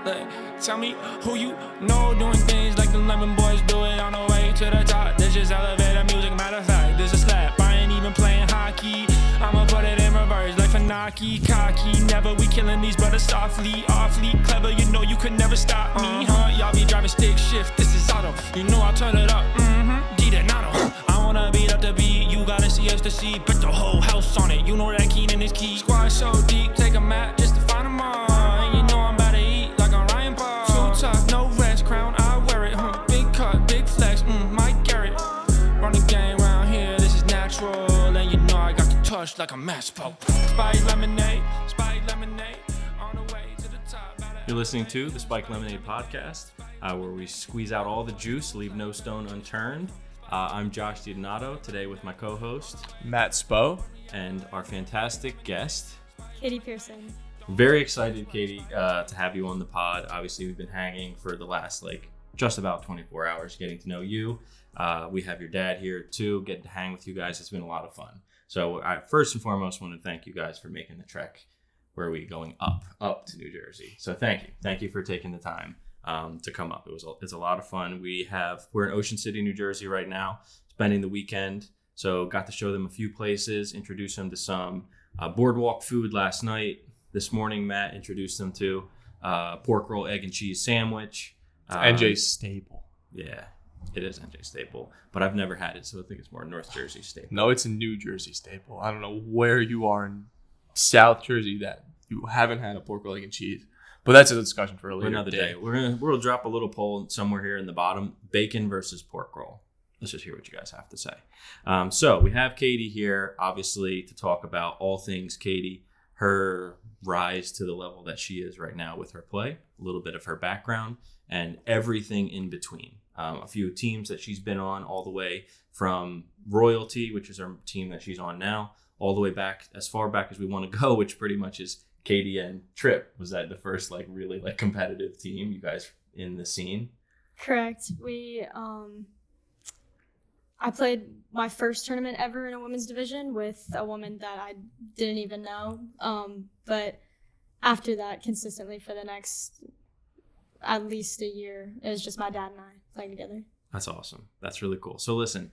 Like, tell me who you know doing things like the Lemon Boys do it on the way to the top. This just elevator music, matter of fact, this a slap. I ain't even playing hockey. I'ma put it in reverse like Fanaki, cocky. Never we killing these brothers softly, awfully clever. You know you could never stop me, huh? Y'all be driving stick shift, this is auto. You know I'll turn it up, G-Donato. I wanna beat up the beat, you gotta see us to see. Put the whole house on it, you know that Keenan is key. Squad so deep, take a map just to find them all. And you know I'm about to eat like I'm Ryan Paul. Too tough, no rest, crown, I wear it, Big cut, big flex, Mike Garrett. Run the game around here, this is natural. And you know I got the touch like a maspo. Spike lemonade, on the way to the top. You're listening to the Spike Lemonade podcast, where we squeeze out all the juice, leave no stone unturned. I'm Josh DiDonato, today with my co-host, Matt Spo, and our fantastic guest, Katie Pierson. Very excited, Katie, to have you on the pod. Obviously, we've been hanging for the last, just about 24 hours, getting to know you. We have your dad here, too, getting to hang with you guys. It's been a lot of fun. So I first and foremost want to thank you guys for making the trek. Where are we going up to New Jersey? So thank you for taking the time to come up. It's a lot of fun. We're in Ocean City, New Jersey right now, spending the weekend. So got to show them a few places, introduce them to some boardwalk food last night. This morning, Matt introduced them to pork roll, egg and cheese sandwich. NJ's staple. Yeah, it is NJ staple, but I've never had it, so I think it's more North Jersey staple. No, it's a New Jersey staple. I don't know where you are in South Jersey that you haven't had a pork roll, egg and cheese. But that's a discussion for a later another day. We'll drop a little poll somewhere here in the bottom: bacon versus pork roll. Let's just hear what you guys have to say. So we have Katie here, obviously, to talk about all things Katie, her rise to the level that she is right now with her play, a little bit of her background, and everything in between. A few teams that she's been on, all the way from Royalty, which is our team that she's on now, all the way back, as far back as we want to go, which pretty much is Katie and Tripp. Was that the first really competitive team you guys in the scene? Correct. I played my first tournament ever in a women's division with a woman that I didn't even know. But after that, consistently for the next at least a year, it was just my dad and I playing together. That's awesome. That's really cool. So listen,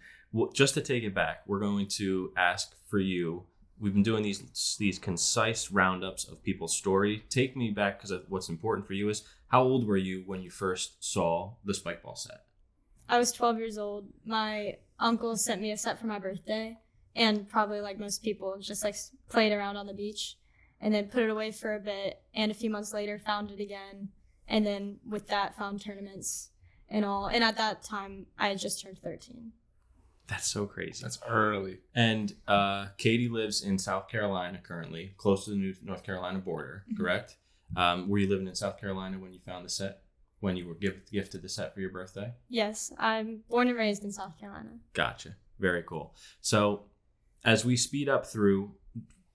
just to take it back, we're going to ask for you. We've been doing these concise roundups of people's story. Take me back, because what's important for you is, how old were you when you first saw the spike ball set? I was 12 years old. My uncle sent me a set for my birthday, and probably like most people, just played around on the beach and then put it away for a bit, and a few months later found it again, and then with that found tournaments and all. And at that time, I had just turned 13. That's so crazy. That's early. And Katie lives in South Carolina currently, close to the North Carolina border, correct? Were you living in South Carolina when you found the set? When you were gifted the set for your birthday? Yes, I'm born and raised in South Carolina. Gotcha. Very cool. So as we speed up through,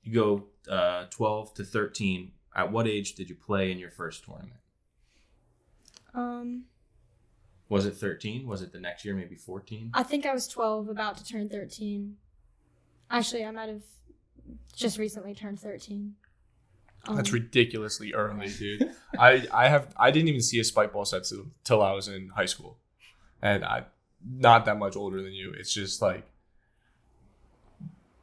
you go 12 to 13. At what age did you play in your first tournament? Was it 13? Was it the next year, maybe 14? I think I was 12, about to turn 13. Actually, I might have just recently turned 13. That's ridiculously early, dude. I didn't even see a spike ball set till I was in high school, and I'm not that much older than you. It's just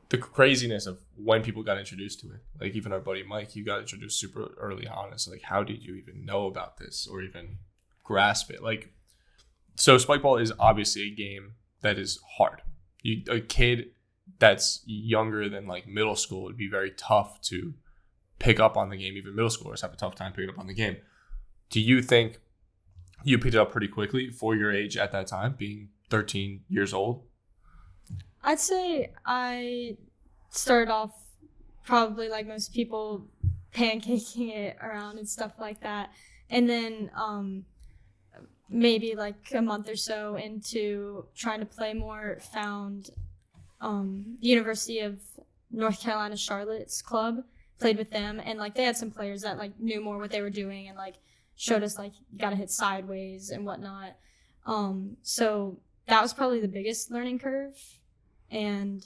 the craziness of when people got introduced to it. Even our buddy Mike, you got introduced super early on. It's how did you even know about this or even grasp it? So spike ball is obviously a game that is hard. A kid that's younger than middle school would be very tough to pick up on the game. Even middle schoolers have a tough time picking up on the game. Do you think you picked it up pretty quickly for your age at that time, being 13 years old? I'd say I started off probably like most people, pancaking it around and stuff like that. And then maybe a month or so into trying to play more, found the University of North Carolina Charlotte's club. Played with them, and they had some players that knew more what they were doing, and showed us you gotta hit sideways and whatnot. So that was probably the biggest learning curve, and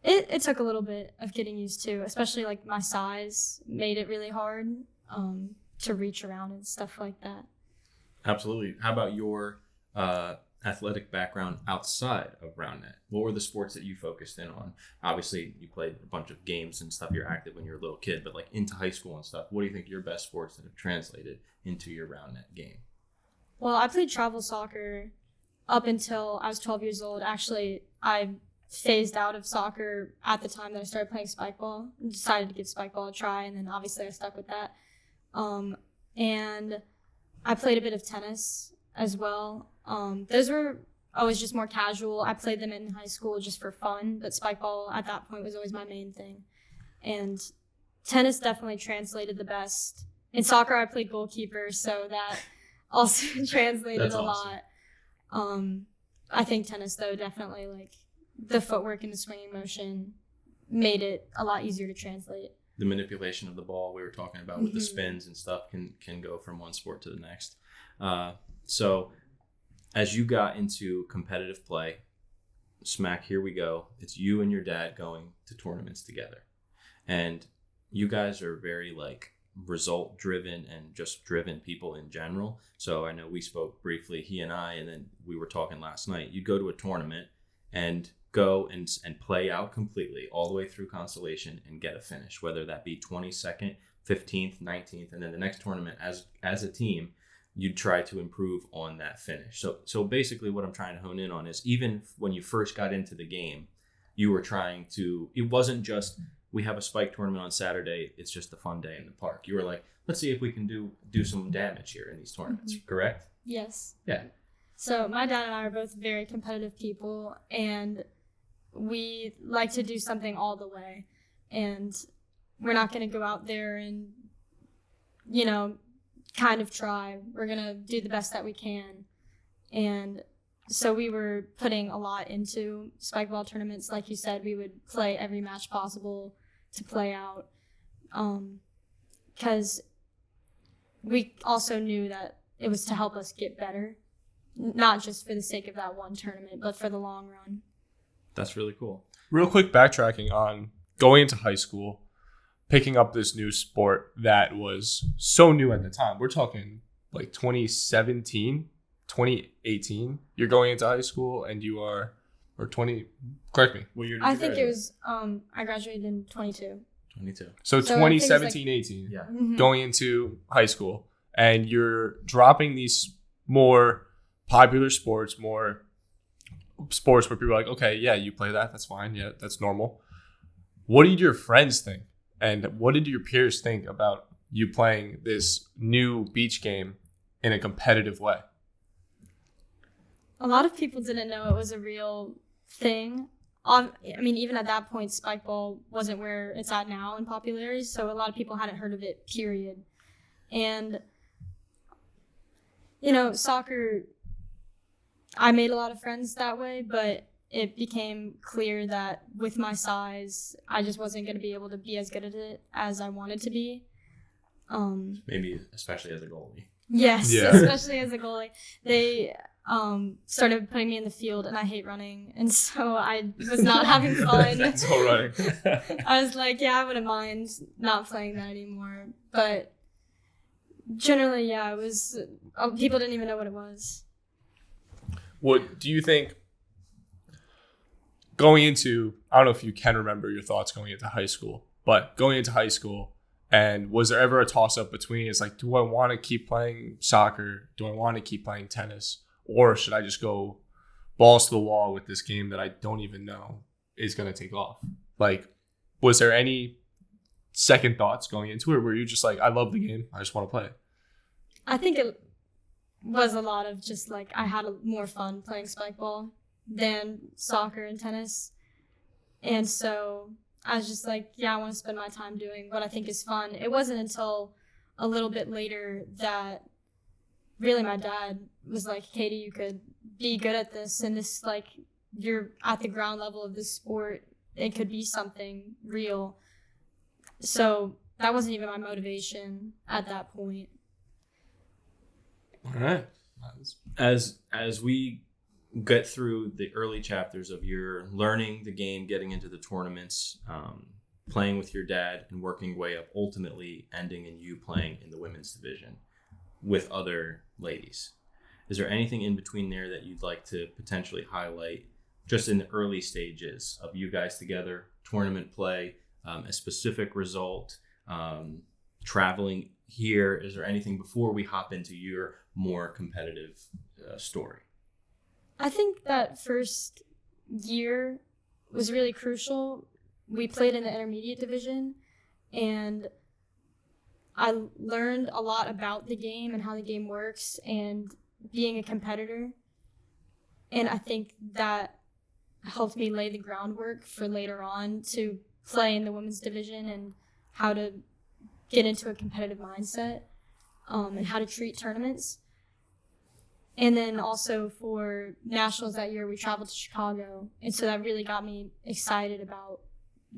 it took a little bit of getting used to, especially my size made it really hard. to reach around and stuff like that. Absolutely. How about your athletic background outside of round net? What were the sports that you focused in on? Obviously, you played a bunch of games and stuff. You're active when you're a little kid, but like into high school and stuff, what do you think are your best sports that have translated into your round net game? Well, I played travel soccer up until I was 12 years old. Actually, I phased out of soccer at the time that I started playing spike ball. Decided to give spike ball a try, and then obviously I stuck with that. And I played a bit of tennis as well. Those were always just more casual. I played them in high school just for fun, but spike ball at that point was always my main thing. And tennis definitely translated the best. In soccer, I played goalkeeper, so that also translated That's a awesome. lot. I think tennis, though, definitely like the footwork and the swinging motion made it a lot easier to translate. The manipulation of the ball we were talking about with the spins and stuff can go from one sport to the next. So as you got into competitive play, smack, here we go. It's you and your dad going to tournaments together. And you guys are very like result driven and just driven people in general. So I know we spoke briefly, he and I, and then we were talking last night. You'd go to a tournament and go and play out completely all the way through constellation and get a finish, whether that be 22nd, 15th, 19th, and then the next tournament as a team, you'd try to improve on that finish. So basically what I'm trying to hone in on is even when you first got into the game, you were trying to, it wasn't just we have a spike tournament on Saturday, it's just a fun day in the park. You were like, let's see if we can do some damage here in these tournaments, correct? Yes. Yeah. So my dad and I are both very competitive people, and we like to do something all the way. And we're not going to go out there and, kind of try. We're going to do the best that we can. And so we were putting a lot into spike ball tournaments. Like you said, we would play every match possible to play out. Because we also knew that it was to help us get better. Not just for the sake of that one tournament, but for the long run. That's really cool. Real quick backtracking on going into high school, picking up this new sport that was so new at the time. We're talking like 2017, 2018. You're going into high school and you are, or 20, correct me. What year did you I think graduate? it was, I graduated in 22. 22. So So I think it was 2017, 18. Yeah. Mm-hmm. Going into high school, and you're dropping these more popular sports, more sports where people are like, okay, yeah, you play that, that's fine, yeah, that's normal. What did your friends think, and what did your peers think about you playing this new beach game in a competitive way? A lot of people didn't know it was a real thing. I mean, even at that point, spike ball wasn't where it's at now in popularity, so a lot of people hadn't heard of it, period. And, soccer, I made a lot of friends that way, but it became clear that with my size, I just wasn't going to be able to be as good at it as I wanted to be. Maybe especially as a goalie. Yes, Yeah. especially as a goalie. They started putting me in the field, and I hate running, and so I was not having fun. That's all running. I was like, yeah, I wouldn't mind not playing that anymore. But generally, yeah, it was, people didn't even know what it was. What do you think going into, I don't know if you can remember your thoughts going into high school, but going into high school, and was there ever a toss-up between, it's like, do I want to keep playing soccer? Do I want to keep playing tennis? Or should I just go balls to the wall with this game that I don't even know is going to take off? Like, was there any second thoughts going into it? Were you just like, I love the game, I just want to play? I think it was a lot of just like, I had more fun playing spike ball than soccer and tennis. And so I was just like, yeah, I want to spend my time doing what I think is fun. It wasn't until a little bit later that really my dad was like, Katie, you could be good at this, and this, like, you're at the ground level of this sport. It could be something real. So that wasn't even my motivation at that point. All right. As we get through the early chapters of your learning the game, getting into the tournaments, playing with your dad and working way up, ultimately ending in you playing in the women's division with other ladies. Is there anything in between there that you'd like to potentially highlight just in the early stages of you guys together, tournament play, a specific result, traveling here? Is there anything before we hop into your more competitive story? I think that first year was really crucial. We played in the intermediate division, and I learned a lot about the game and how the game works and being a competitor. And I think that helped me lay the groundwork for later on to play in the women's division and how to get into a competitive mindset, and how to treat tournaments. And then also for nationals that year, we traveled to Chicago. And so that really got me excited about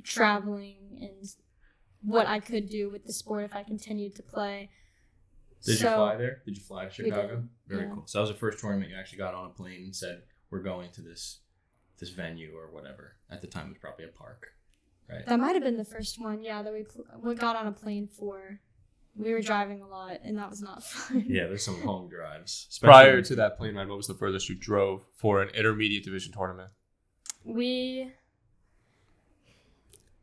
traveling and what I could do with the sport if I continued to play. Did you fly there? Did you fly to Chicago? Very yeah. cool. So that was the first tournament you actually got on a plane and said, we're going to this venue or whatever. At the time, it was probably a park, right? That might have been the first one, yeah, that we got on a plane for. We were driving a lot, and that was not fun. Yeah, there's some long drives. Prior to that plane ride, what was the furthest you drove for an intermediate division tournament?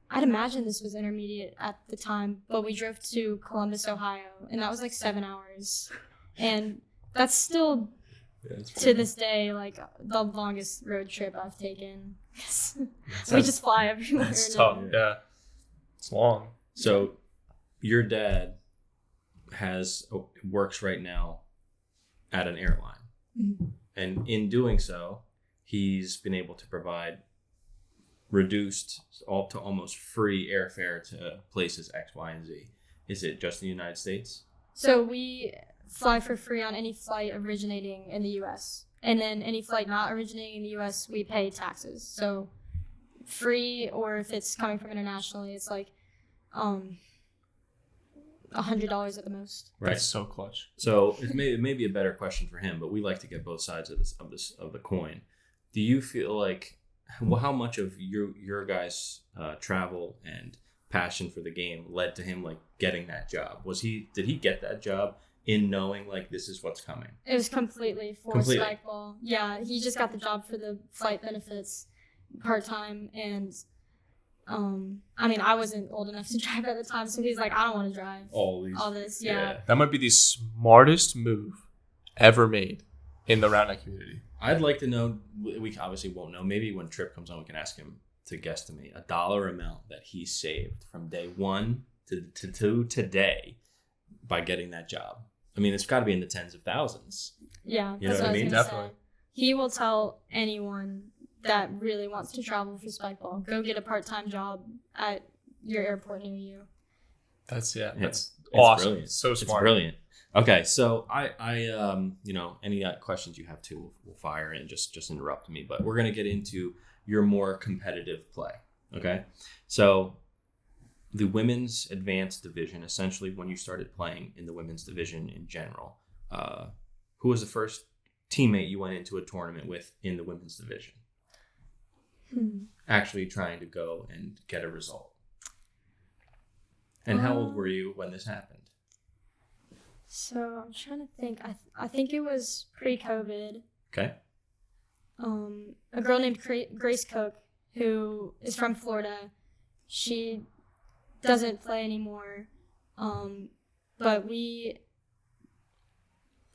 I'd imagine this was intermediate at the time, but we drove to Columbus, Ohio, and that was like 7 hours. And that's still, to this day, like the longest road trip I've taken. We just fly everywhere. That's tough, yeah. It's long. So your dad works right now at an airline. Mm-hmm. And in doing so, he's been able to provide reduced all to almost free airfare to places X, Y, and Z. Is it just in the United States? So we fly for free on any flight originating in the U.S. And then any flight not originating in the U.S., we pay taxes. So free, or if it's coming from internationally, it's like $100 at the most. Right. That's so clutch. So it may be a better question for him, but we like to get both sides of the coin. Do you feel like, well, how much of your guys' travel and passion for the game led to him like getting that job? Did he get that job in knowing like this is what's coming? It was completely for Spikeball. Yeah, he just got the job for the flight benefits part-time, and I mean, I wasn't old enough to drive at the time, so he's like, I don't want to drive all this. Yeah. That might be the smartest move ever made in the round night community. I'd like to know, we obviously won't know, maybe when Tripp comes on we can ask him to guesstimate a dollar amount that he saved from day one to today by getting that job. I mean, it's got to be in the tens of thousands. Yeah, you know what I mean? Definitely. He will tell anyone that really wants to travel for Spikeball, go get a part-time job at your airport near you. That's awesome. It's brilliant. So smart. It's brilliant. Okay, so I any questions you have too, we'll fire in. Just interrupt me. But we're gonna get into your more competitive play. Okay, so the women's advanced division, essentially, when you started playing in the women's division in general, who was the first teammate you went into a tournament with in the women's division? Actually trying to go and get a result. And how old were you when this happened? So I'm trying to think. I think it was pre-COVID. Okay. A girl named Grace Cook, who is from Florida. She doesn't play anymore. But we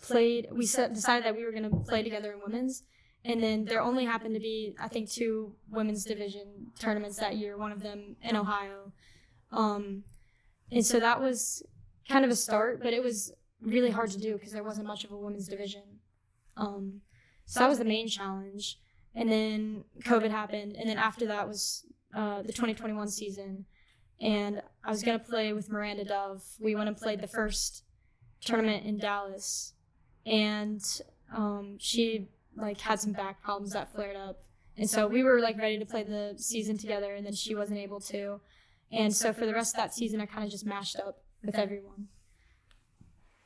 decided that we were going to play together in women's. And then there only happened to be, I think, 2 women's division tournaments that year, one of them in Ohio. And so that was kind of a start, but it was really hard to do because there wasn't much of a women's division. So that was the main challenge. And then COVID happened. And then after that was the 2021 season. And I was going to play with Miranda Dove. We went and played the first tournament in Dallas. And she had some back problems that flared up. And so we were ready to play the season together, and then she wasn't able to. And so for the rest of that season, I kind of just mashed up with everyone.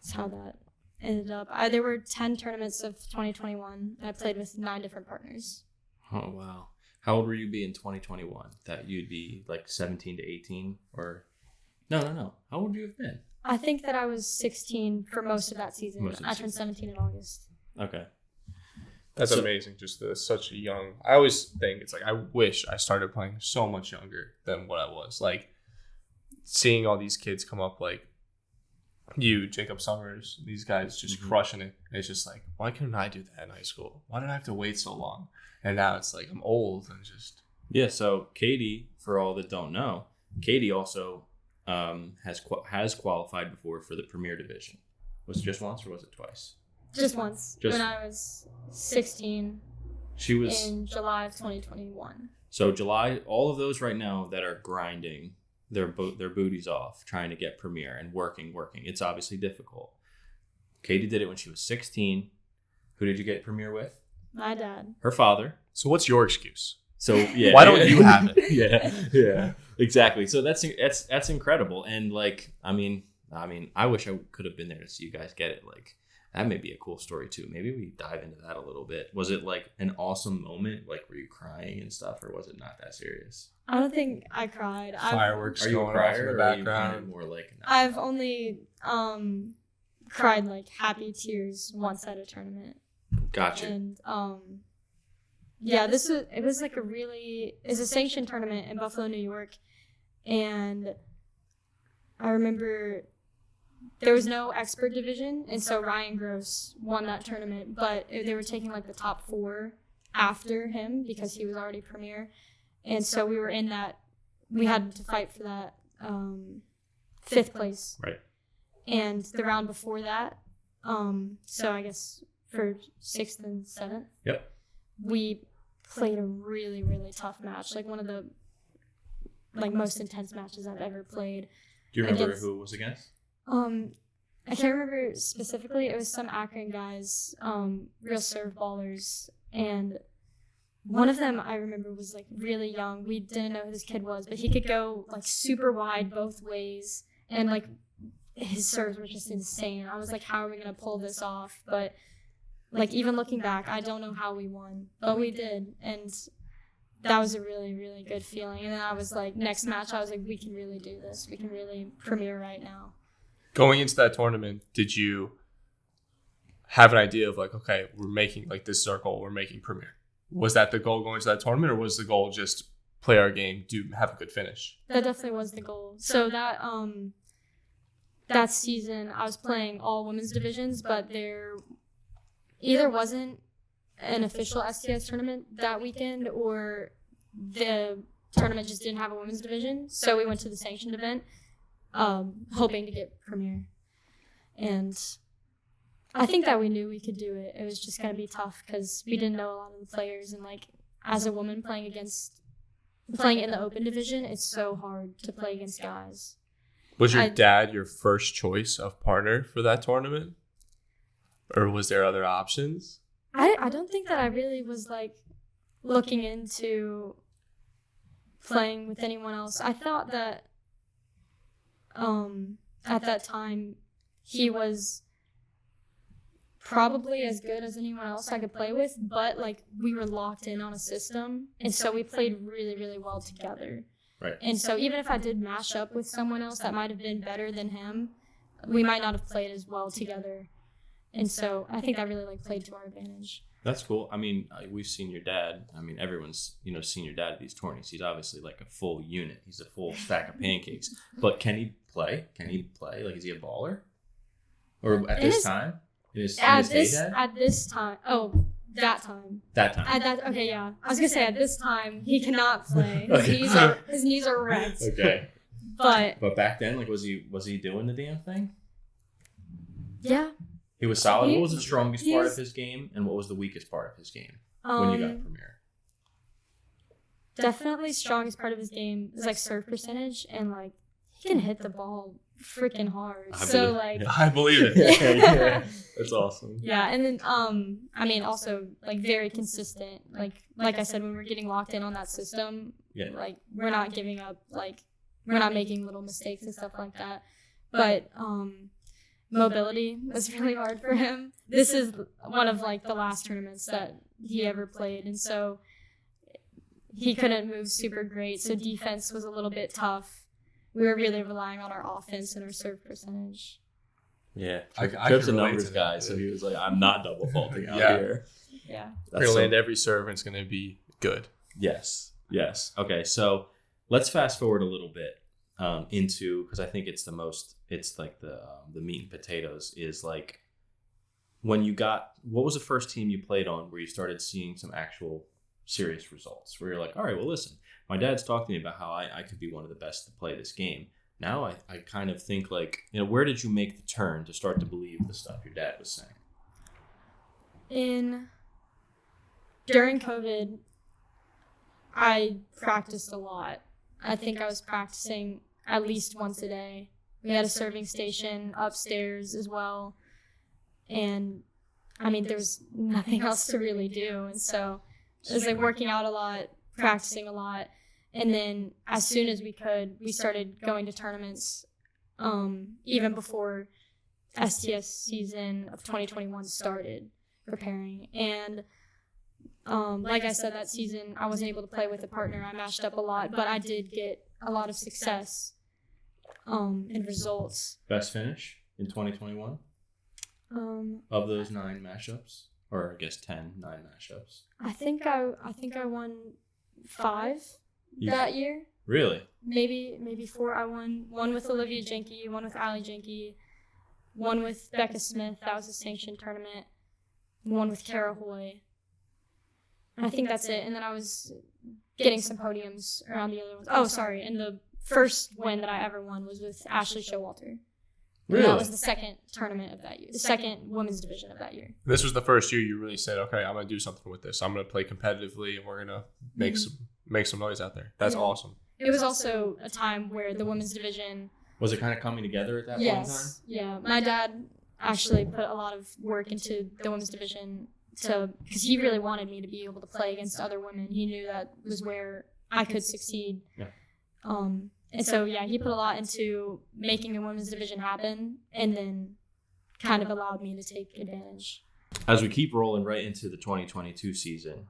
That's how that ended up. There were 10 tournaments of 2021. I played with 9 different partners. Oh, wow. How old were you be in 2021? That you'd be like 17 to 18 or no. How old would you have been? I think that I was 16 for most of that season. I turned 17 in August. Okay. That's amazing. Just such a young. I always think it's like I wish I started playing so much younger than what I was. Like seeing all these kids come up, like you, Jacob Summers, these guys just crushing it. And it's just like, why couldn't I do that in high school? Why did I have to wait so long? And now it's like I'm old and just. Yeah. So Katie, for all that don't know, Katie also has qualified before for the Premier Division. Was it just once or was it twice? Just once. When I was 16. She was in July of 2021. So July, all of those right now that are grinding their booties off, trying to get Premier and working. It's obviously difficult. Katie did it when she was 16. Who did you get Premier with? My dad. Her father. So what's your excuse? So yeah, why don't you have it? yeah, exactly. So that's incredible. And like, I mean, I wish I could have been there to see you guys get it. Like, that may be a cool story too. Maybe we dive into that a little bit. Was it like an awesome moment? Like, were you crying and stuff, or was it not that serious? I don't think I cried. Fireworks Are you a going off in crier, the or are you background. kind of more like? No? I've only cried like happy tears once at a tournament. Gotcha. And yeah, it was like it's a sanctioned tournament in Buffalo, New York, and I remember there was no expert division, and so Ryan Gross won that tournament, but they were taking like the top 4 after him because he was already Premier, and so we were in that. We had to fight for that 5th place, right? And the round before that, so I guess for 6th and 7th, yep, we played a really, really tough match, like one of the most intense matches I've ever played. Do you remember who it was against? I can't remember specifically. It was some Akron guys, real serve ballers, and one of them I remember was like really young. We didn't know who this kid was, but he could go like super wide both ways, and like his serves were just insane. I was like, how are we gonna pull this off? But like, even looking back, I don't know how we won, but we did, and that was a really, really good feeling. And then I was like, next match, I was like, we can really do this. We can really Premier right now. Going into that tournament, did you have an idea of like, okay, we're making like this circle, we're making Premier? Was that the goal going to that tournament, or was the goal just play our game, have a good finish? That definitely was the goal. So that season, I was playing all women's divisions, but there either wasn't an official STS tournament that weekend, or the tournament just didn't have a women's division. So we went to the sanctioned event, hoping to get Premier. And I think that we knew we could do it. It was just going to be tough because we didn't know a lot of the players. And like, as a woman playing in the open division, it's so hard to play against guys. Was your dad your first choice of partner for that tournament? Or was there other options? I don't think that I really was like looking into playing with anyone else. I thought that at that time he was probably as good as anyone else I could play with, but like we were locked in on a system, and so we played really, really well together. Right. And so even if I did mash up with someone else that might have been better than him, we might not have played as well together. And so I think that really like played to our advantage. That's cool. I mean, we've seen your dad. I mean, everyone's, seen your dad at these tourneys. He's obviously like a full unit. He's a full stack of pancakes. But can he play? Like, is he a baller? Or at this time? At this time. Oh, that time. Okay, yeah. I was going to say at this time, he cannot play. His knees are wrecked. Okay. But back then, like, was he doing the damn thing? Yeah. He was solid. What was the strongest part of his game, and what was the weakest part of his game when you got Premier? Definitely strongest part of his game is like serve percentage, and like he can hit the ball freaking hard. I believe it. Yeah. That's awesome. Yeah, and then I mean also like very consistent. Like I said, when we're getting locked in on that system, like we're not giving up. Like we're not making little mistakes and stuff like that. But mobility was really hard for him. This is one of like the last tournaments that he ever played, and so he couldn't move super great, so defense was a little bit tough. We were really relying on our offense and our serve percentage. Yeah, I Tripp's a can relate numbers to that, guy, dude. so he was like, "I'm not double faulting out Yeah. here." Yeah. We're going to land every serve, and it's going to be good. Yes. Okay, so let's fast forward a little bit into, because I think it's like the meat and potatoes is like when what was the first team you played on where you started seeing some actual serious results, where you're like, all right, well, listen, my dad's talked to me about how I could be one of the best to play this game. Now I kind of think like, where did you make the turn to start to believe the stuff your dad was saying? During COVID, I practiced a lot. I think I was practicing at least once a day. We had a serving station upstairs as well. And, I mean, there was nothing else to really do. And so it was like working out a lot, practicing a lot. And then as soon as we could, we started going to tournaments, even before STS season of 2021 started, preparing. And like I said, that season I wasn't able to play with a partner. I matched up a lot, but I did get a lot of success and results. Best finish in 2021? Of those 9 matchups, or I guess 9 matchups. I think I won 5 that year. Really? Maybe 4. I won one with Olivia Jenke, one with Allie Jenke, one with Becca Smith. That was a sanctioned tournament. One with Kara Hoy. And I think that's it. And then I was getting some podiums around the other ones. Oh, sorry. And the first win that I ever won was with Ashley Showalter. Really? And that was the second tournament of that year, the second women's division of that year. This was the first year you really said, okay, I'm going to do something with this. I'm going to play competitively, and we're going to make some noise out there. That's awesome. It was also a time where the women's division... Was it kind of coming together at that point in time? Yeah. My dad actually put a lot of work into the women's division because he really wanted me to be able to play against other women. He knew that was where I could succeed. Yeah. And so, yeah, he put a lot into making the women's division happen and then kind of allowed me to take advantage. As we keep rolling right into the 2022 season,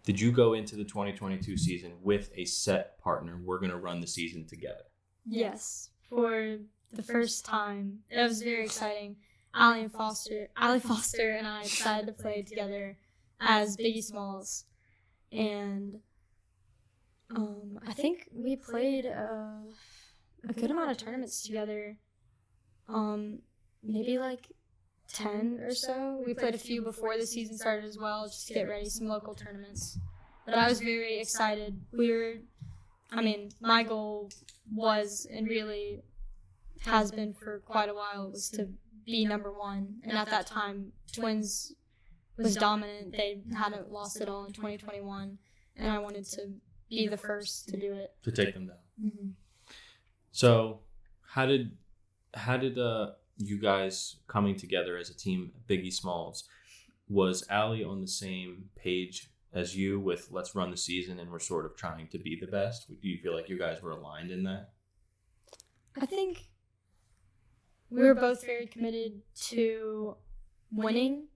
did you go into the 2022 season with a set partner? We're going to run the season together. Yes. For the first time. It was very exciting. Allie Foster and I decided to play together as Biggie Smalls. And I think we played a good amount of tournaments together. Maybe like 10 or so. We played a few before the season started as well, just to get ready, some local tournaments. But I was very excited. My goal was, and really has been for quite a while, was to be number 1. And at that time, Twins was dominant. They hadn't lost it all in 2021. And I wanted to be the first to do it. To take them down. Mm-hmm. So how did you guys coming together as a team, Biggie Smalls, was Allie on the same page as you with let's run the season and we're sort of trying to be the best? Do you feel like you guys were aligned in that? I think we were both very committed to winning.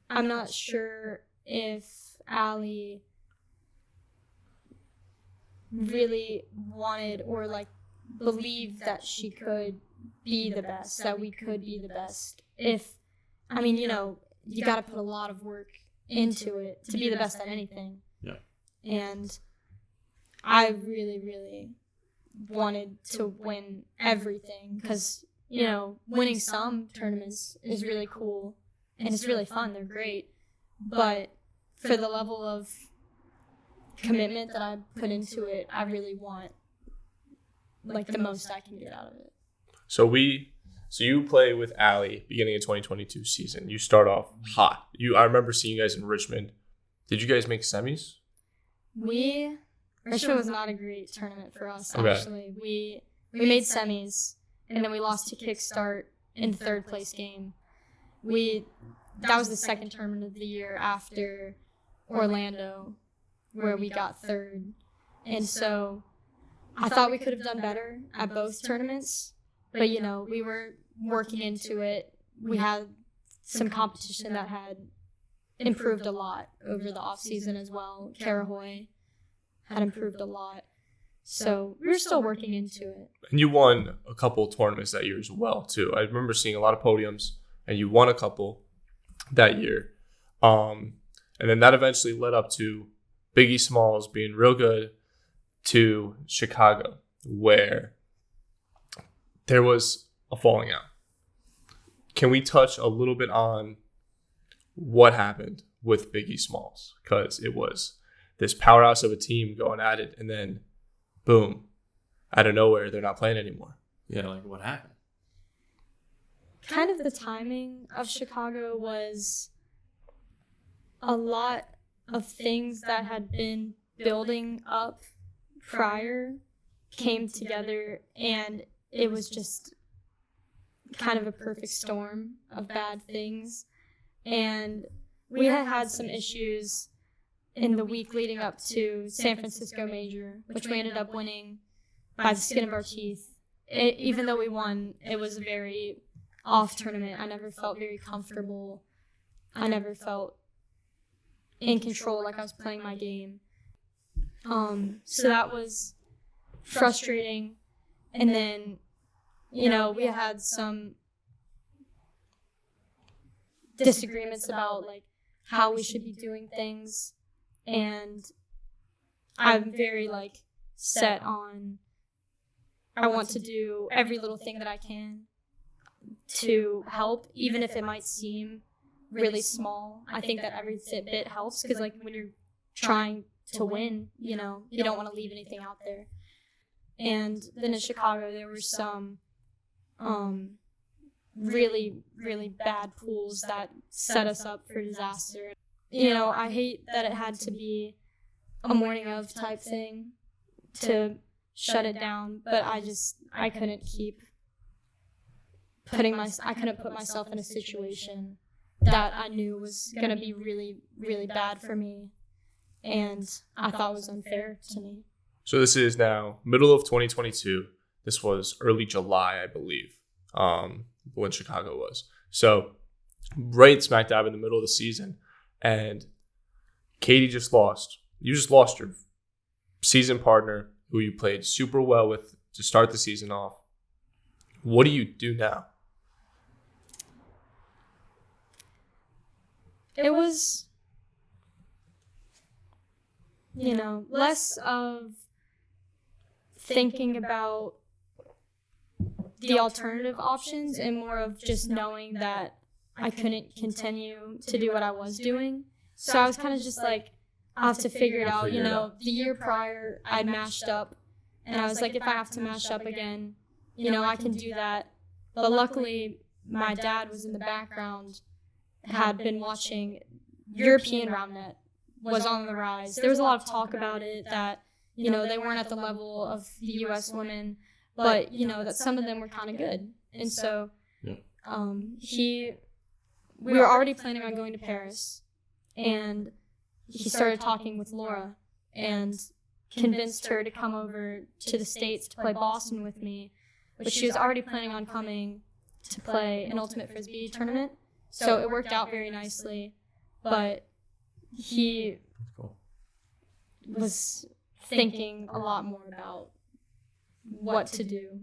I'm not sure if Allie really wanted or believed that she could be the best, that we could be the best. You got to put a lot of work into it to be the best at anything. Yeah. And I really, really wanted to win everything because, winning some tournaments is really cool and it's really fun. They're great. But for the level of commitment that I put into it, I really want the most I can get out of it. So you play with Allie beginning of 2022 season. You start off hot. I remember seeing you guys in Richmond. Did you guys make semis? Richmond was not a great tournament for us, Okay. actually. We made semis, and then we lost to Kickstart in the 3rd place game. That was the second tournament of the year after Orlando, where we got 3rd. And so I thought we could have done better at both tournaments, but we were working into it. We had some competition that had improved a lot over the off season as well. Carahoy had improved a lot. So we're still working into it. And you won a couple tournaments that year as well, too. I remember seeing a lot of podiums, and you won a couple that year. And then that eventually led up to Biggie Smalls being real good to Chicago, where there was a falling out. Can we touch a little bit on what happened with Biggie Smalls? Because it was this powerhouse of a team going at it, and then boom, out of nowhere, they're not playing anymore. Yeah, like what happened? Kind of the timing of Chicago was a lot of things that had been building up prior came together, and it was just kind of a perfect storm of bad things. And we had some issues in the week leading up to San Francisco Major, which we ended up winning by the skin of our teeth. Even though we won, it was a very off tournament. I never felt very comfortable. I never felt in control, like I was playing my game. So that was frustrating. And then, we had some disagreements about like how we should be doing things. And I'm very like set on, I want to do every little thing that I can to help, even if it might seem really small. I think that every bit helps, because like when you're trying to win, you don't want to leave anything out there. And then in Chicago, there were some really, really bad pools that set us up for disaster. I hate that it had to be a morning of type thing to shut it down, but I couldn't keep I couldn't put myself in a situation that I knew was going to be really, really bad for me, and I thought was unfair to me. So this is now middle of 2022. This was early July, I believe, when Chicago was. So right smack dab in the middle of the season. And Katie just lost. You just lost your season partner who you played super well with to start the season off. What do you do now? It was, less of thinking about the alternative options and more of just knowing that I couldn't continue to do what I was doing. So I was kind of just like, I have to figure it out. The year prior, I'd mashed up, and I was like, if I have to mash up again, I can do that. But luckily, my dad was in the background, had been watching European round net, was on the rise. There was a lot of talk about it that, they weren't at the level of the U.S. women, but, that some of them were kind of good. And so we were already planning on going to Paris, and he started talking with Laura and convinced her to come over to the States to play Boston with me, but she was already planning on coming to play an Ultimate Frisbee tournament. So it worked out very nicely, but he was thinking a lot more about what to do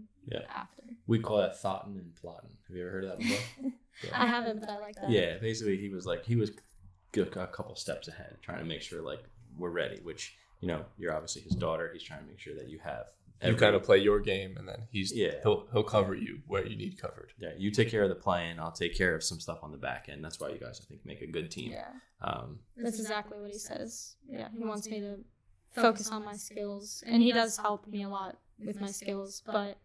after. We call that thoughtin' and plotting. Have you ever heard of that before? I haven't, but I like that. Yeah, basically he was a couple steps ahead, trying to make sure like we're ready, which, you're obviously his daughter. He's trying to make sure that you have you kind of play your game, and then he'll cover you where you need covered. Yeah, you take care of the playing, I'll take care of some stuff on the back end. That's why you guys, I think, make a good team. Yeah, that's exactly what he says. Yeah, he wants me to focus on my skills, and he does help me a lot with my skills, but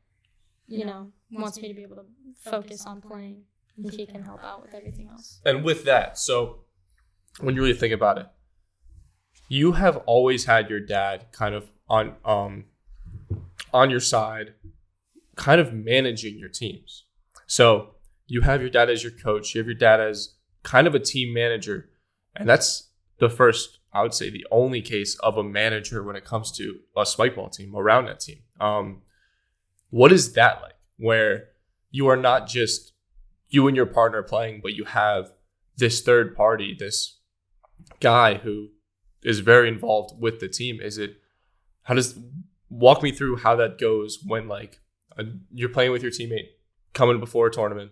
wants me to be able to focus on playing, and he can help out with everything else. And with that, so when you really think about it, you have always had your dad kind of on your side, kind of managing your teams. So you have your dad as your coach, you have your dad as kind of a team manager, and that's the first, I would say, the only case of a manager when it comes to a spike ball team, around that team. What is that like, where you are not just you and your partner playing, but you have this third party, this guy who is very involved with the team. Walk me through how that goes when like you're playing with your teammate coming before a tournament,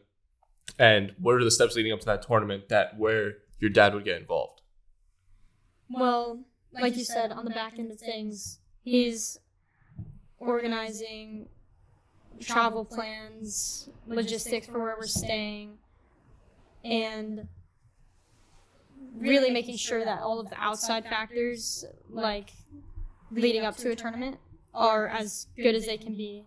and what are the steps leading up to that tournament where your dad would get involved? Well, like you said, on the back end of things, he's organizing travel plans, logistics for where we're staying, and really making sure that all of the outside factors, like leading up to a tournament, are as good as they can be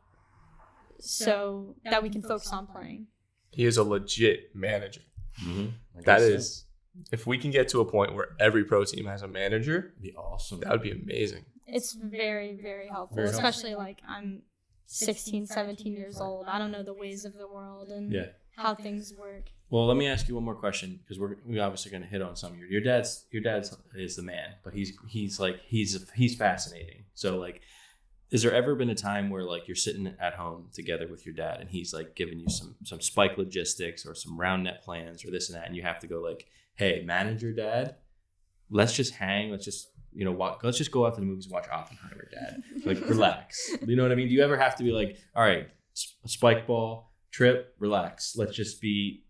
so that we can focus on playing. He is a legit manager. Mm-hmm. That is, if we can get to a point where every pro team has a manager, It'd be awesome. that would be amazing. It's very, very helpful, Very helpful. especially like I'm 16, 17 years old. I don't know the ways of the world and Yeah. how things work. Well, let me ask you one more question, because we're obviously going to hit on some of your dad's is the man, but he's fascinating. So like, has there ever been a time where like you're sitting at home together with your dad and he's like giving you some spike logistics or some round net plans or this and that, and you have to go like, hey, manager dad, let's just hang, let's just let's just go out to the movies and watch Oppenheimer, dad. Like, relax. You know what I mean? Do you ever have to be like, all right, spike ball, Tripp, relax. Let's just be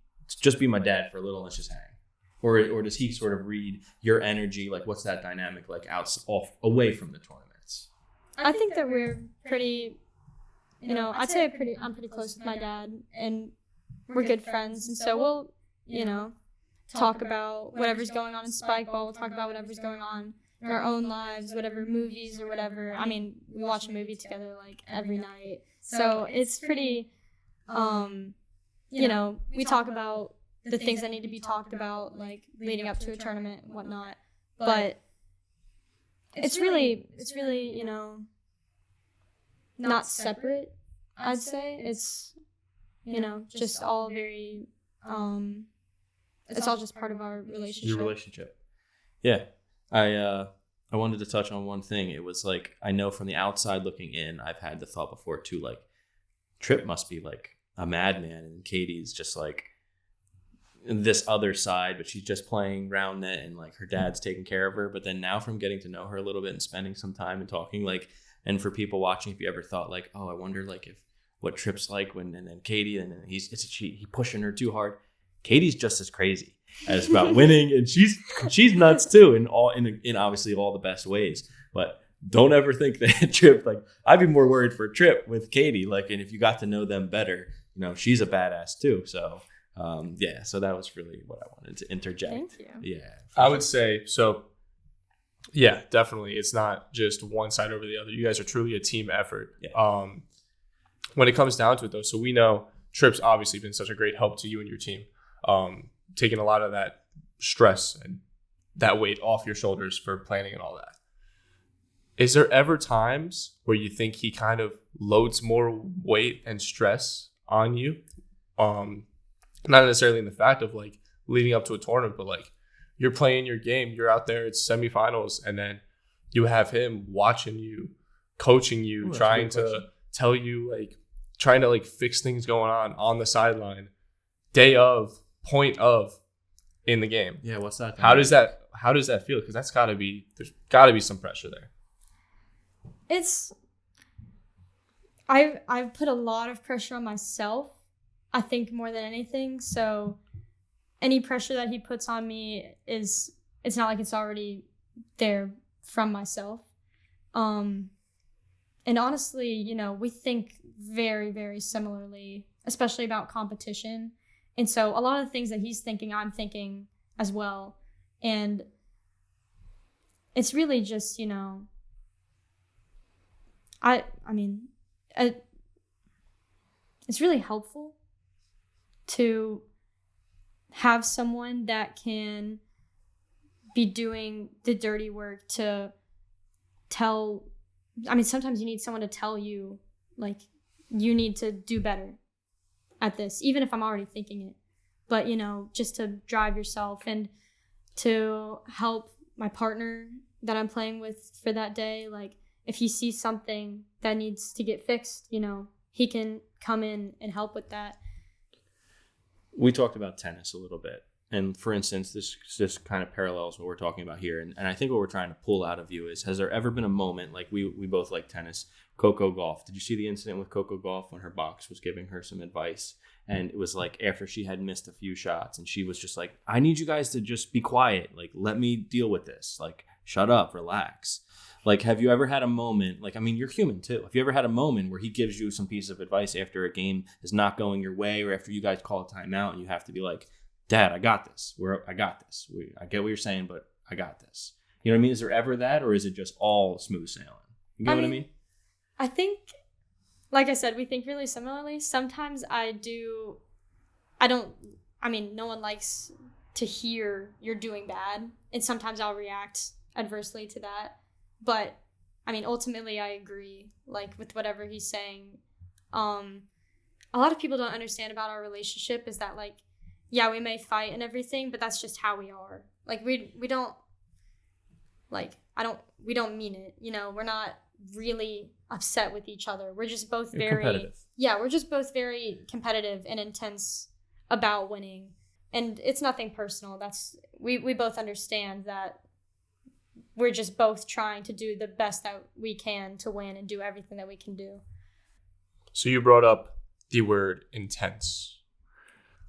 my dad for a little. Let's just hang. Or does he sort of read your energy? Like, what's that dynamic like away from the tournaments? I think that we're pretty, I'd say I'm pretty close with my dad, and we're good friends. And so we'll, talk about whatever's going on in spike ball. We'll talk about whatever's going on in our own lives, whatever movies or whatever. I mean, we watch a movie together like every night. So it's pretty, we talk about the things that need to be talked about, like leading up to a tournament and whatnot. But it's really, not separate, I'd say. It's, just all very, it's all just part of our relationship. Your relationship. Yeah. I wanted to touch on one thing. It was like, I know from the outside looking in, I've had the thought before too, like, Tripp must be like a madman, and Katie's just like this other side, but she's just playing round net and like her dad's taking care of her. But then now, from getting to know her a little bit and spending some time and talking, like, and for people watching, if you ever thought like, oh, I wonder like if what Tripp's like and then Katie, and then he pushing her too hard. Katie's just as crazy as about winning, and she's nuts too, in obviously all the best ways. But don't ever think that Tripp, like, I'd be more worried for Tripp with Katie, like, and if you got to know them better, she's a badass too. So so that was really what I wanted to interject. Thank you. Yeah, I would say so. Yeah, definitely. It's not just one side over the other. You guys are truly a team effort. Yeah. When it comes down to it, though, so we know Tripp's obviously been such a great help to you and your team, taking a lot of that stress and that weight off your shoulders for planning and all that. Is there ever times where you think he kind of loads more weight and stress on you? Not necessarily in the fact of like leading up to a tournament, but like you're playing your game, you're out there, it's semifinals, and then you have him watching you, coaching you, trying to tell you, like, trying to like fix things going on the sideline, day of, point of, in the game. Yeah, what's that? How does that feel? Because there's got to be some pressure there. I've put a lot of pressure on myself, I think, more than anything. So any pressure that he puts on me it's not like it's already there from myself. And honestly, we think very, very similarly, especially about competition. And so a lot of the things that he's thinking, I'm thinking as well. And it's really just, it's really helpful to have someone that can be doing the dirty work to sometimes you need someone to tell you, like, you need to do better at this, even if I'm already thinking it. But, just to drive yourself and to help my partner that I'm playing with for that day. Like, if he sees something that needs to get fixed, he can come in and help with that. We talked about tennis a little bit. and for instance, this kind of parallels what we're talking about here. And I think what we're trying to pull out of you is, has there ever been a moment, like we both like tennis, Coco Gauff. Did you see the incident with Coco Gauff when her box was giving her some advice? And it was like after she had missed a few shots and she was just like, I need you guys to just be quiet. Like, let me deal with this. Like, shut up, relax. Like, have you ever had a moment, like, I mean, you're human too. Have you ever had a moment where he gives you some piece of advice after a game is not going your way, or after you guys call a timeout and you have to be like, Dad, I got this. I got this. I get what you're saying, but I got this. You know what I mean? Is there ever that, or is it just all smooth sailing? You get what I mean? I think, like I said, we think really similarly. Sometimes no one likes to hear you're doing bad. And sometimes I'll react adversely to that. But, I mean, ultimately I agree, like, with whatever he's saying. A lot of people don't understand about our relationship is that, like, yeah, we may fight and everything, but that's just how we are. Like, we don't mean it. You know, we're not really upset with each other. We're just both very competitive and intense about winning. And it's nothing personal. We both understand that we're just both trying to do the best that we can to win and do everything that we can do. So you brought up the word intense.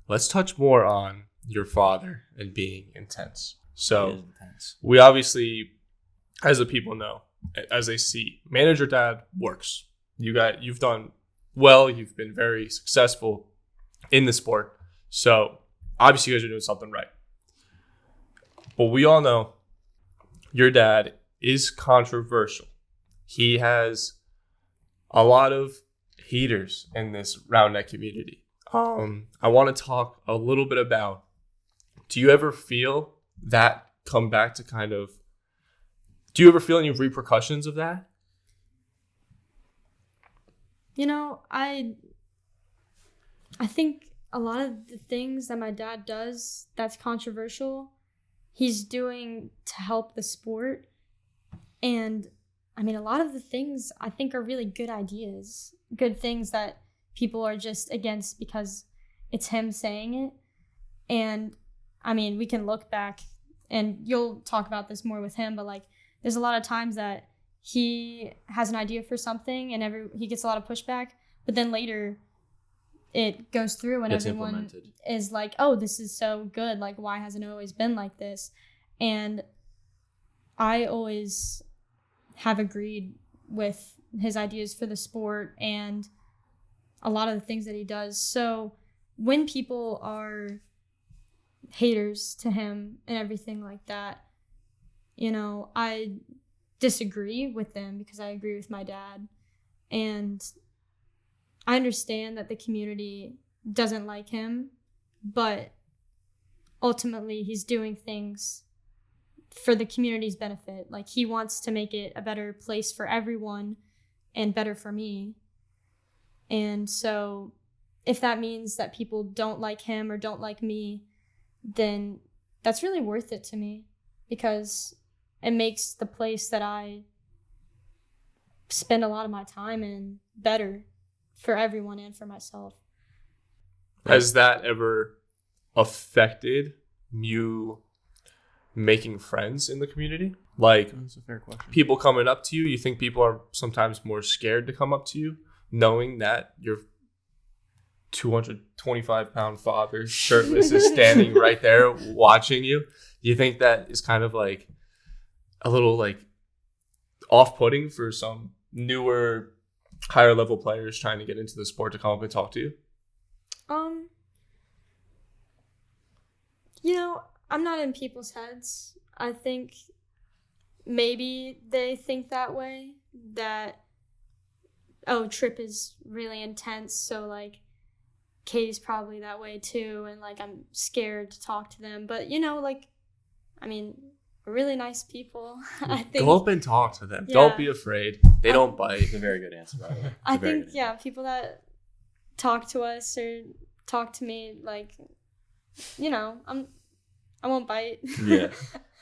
Let's touch more on your father and being intense. So we obviously, as the people know, as they see, manager dad works. You've done well. You've been very successful in the sport. So obviously you guys are doing something right. But we all know your dad is controversial. He has a lot of haters in this round net community. I want to talk a little bit about, do you ever feel that come back to kind of, do you ever feel any repercussions of that? You know, I think a lot of the things that my dad does that's controversial, he's doing to help the sport. And I mean, a lot of the things I think are really good ideas, good things that people are just against because it's him saying it. And I mean, we can look back and you'll talk about this more with him, but like there's a lot of times that he has an idea for something and he gets a lot of pushback, but then later it goes through and everyone is like, oh, this is so good. Like, why hasn't it always been like this? And I always have agreed with his ideas for the sport and a lot of the things that he does. So when people are haters to him and everything like that, you know, I disagree with them because I agree with my dad. And I understand that the community doesn't like him, but ultimately he's doing things for the community's benefit. Like, he wants to make it a better place for everyone and better for me. And so if that means that people don't like him or don't like me, then that's really worth it to me because it makes the place that I spend a lot of my time in better for everyone and for myself. Has that ever affected you making friends in the community? Like, That's a fair question. People coming up to you, you think people are sometimes more scared to come up to you, knowing that your 225-pound father, shirtless, is standing right there watching you? Do you think that is kind of like a little like off-putting for some newer, higher level players trying to get into the sport to come up and talk to you? You know, I'm not in people's heads. I think maybe they think that way, that, oh, Tripp is really intense, so like Katie's probably that way too, and like I'm scared to talk to them. But you know, like, I mean, we're really nice people. I think go up and talk to them. Yeah. Don't be afraid. They don't bite. It's a very good answer, by the way. I think, yeah, people that talk to us or talk to me, like, you know, I won't bite. Yeah.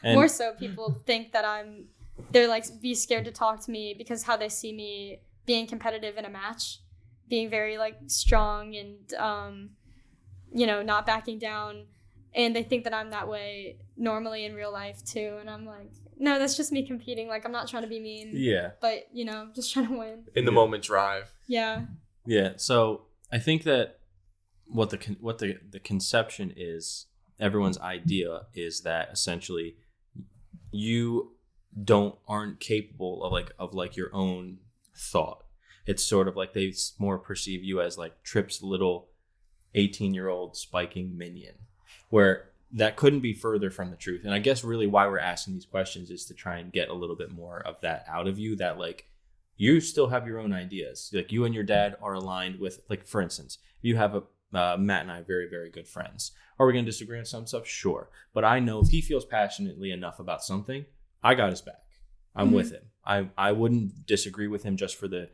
And More so people think that they're like, be scared to talk to me because how they see me being competitive in a match, being very like strong and, you know, not backing down. And they think that I'm that way normally in real life too. And I'm like, no, that's just me competing. Like, I'm not trying to be mean. Yeah. But, just trying to win. In the moment drive. Yeah. Yeah. So I think that what the conception is, everyone's idea is that essentially you aren't capable of your own thought. It's sort of like they more perceive you as like Tripp's little 18-year-old spiking minion, where that couldn't be further from the truth. And I guess really why we're asking these questions is to try and get a little bit more of that out of you, that like you still have your own ideas. Like you and your dad are aligned with, like, for instance, you have Matt and I are very, very good friends. Are we going to disagree on some stuff? Sure. But I know if he feels passionately enough about something, I got his back. I'm with him. I wouldn't disagree with him just for the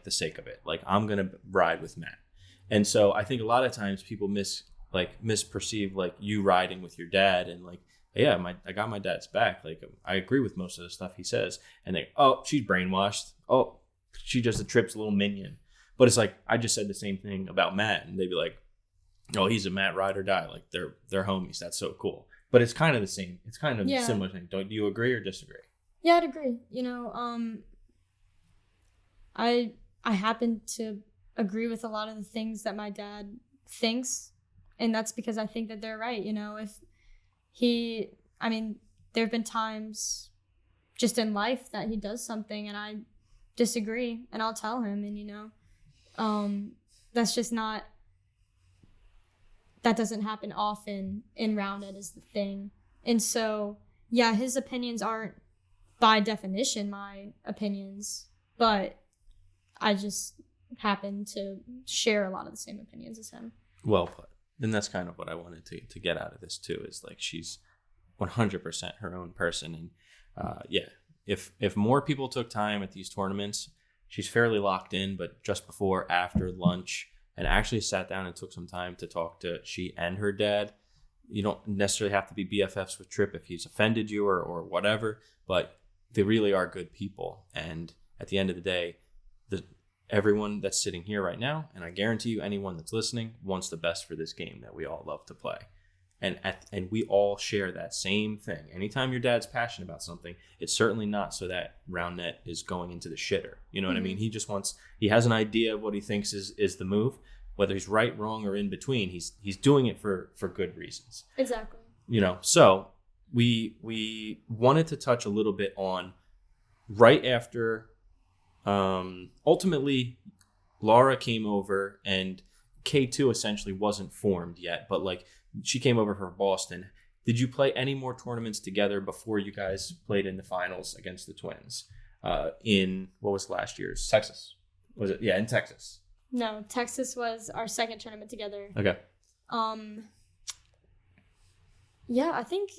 sake of it. Like, I'm going to ride with Matt. And so I think a lot of times people misperceive like you riding with your dad and like, yeah, I got my dad's back. Like, I agree with most of the stuff he says. And they, oh, she's brainwashed. Oh, she just a Tripp's little minion. But it's like, I just said the same thing about Matt, and they'd be like, oh, he's a Matt ride or die. Like, they're homies. That's so cool. But it's kind of the same. It's kind of a similar thing. Don't you agree or disagree? Yeah, I'd agree. I happen to agree with a lot of the things that my dad thinks, and that's because I think that they're right. There have been times just in life that he does something and I disagree, and I'll tell him, and that's just not, that doesn't happen often in Roundnet is the thing. And so, yeah, his opinions aren't by definition my opinions, but I just happen to share a lot of the same opinions as him. Well put. And that's kind of what I wanted to get out of this too, is like she's 100% her own person. And if more people took time at these tournaments, she's fairly locked in, but just before, after lunch, and actually sat down and took some time to talk to she and her dad. You don't necessarily have to be BFFs with Tripp if he's offended you or whatever, but they really are good people. And at the end of the day, everyone that's sitting here right now, and I guarantee you anyone that's listening, wants the best for this game that we all love to play. And we all share that same thing. Anytime your dad's passionate about something, it's certainly not so that Roundnet is going into the shitter. You know what I mean? He has an idea of what he thinks is the move. Whether he's right, wrong, or in between, he's doing it for good reasons. Exactly. So we wanted to touch a little bit on right after, ultimately, Laura came over and K2 essentially wasn't formed yet, but like she came over from Boston. Did you play any more tournaments together before you guys played in the finals against the Twins? In what was last year's? Texas. Was it? Yeah, in Texas. No, Texas was our second tournament together. Okay. Yeah, I think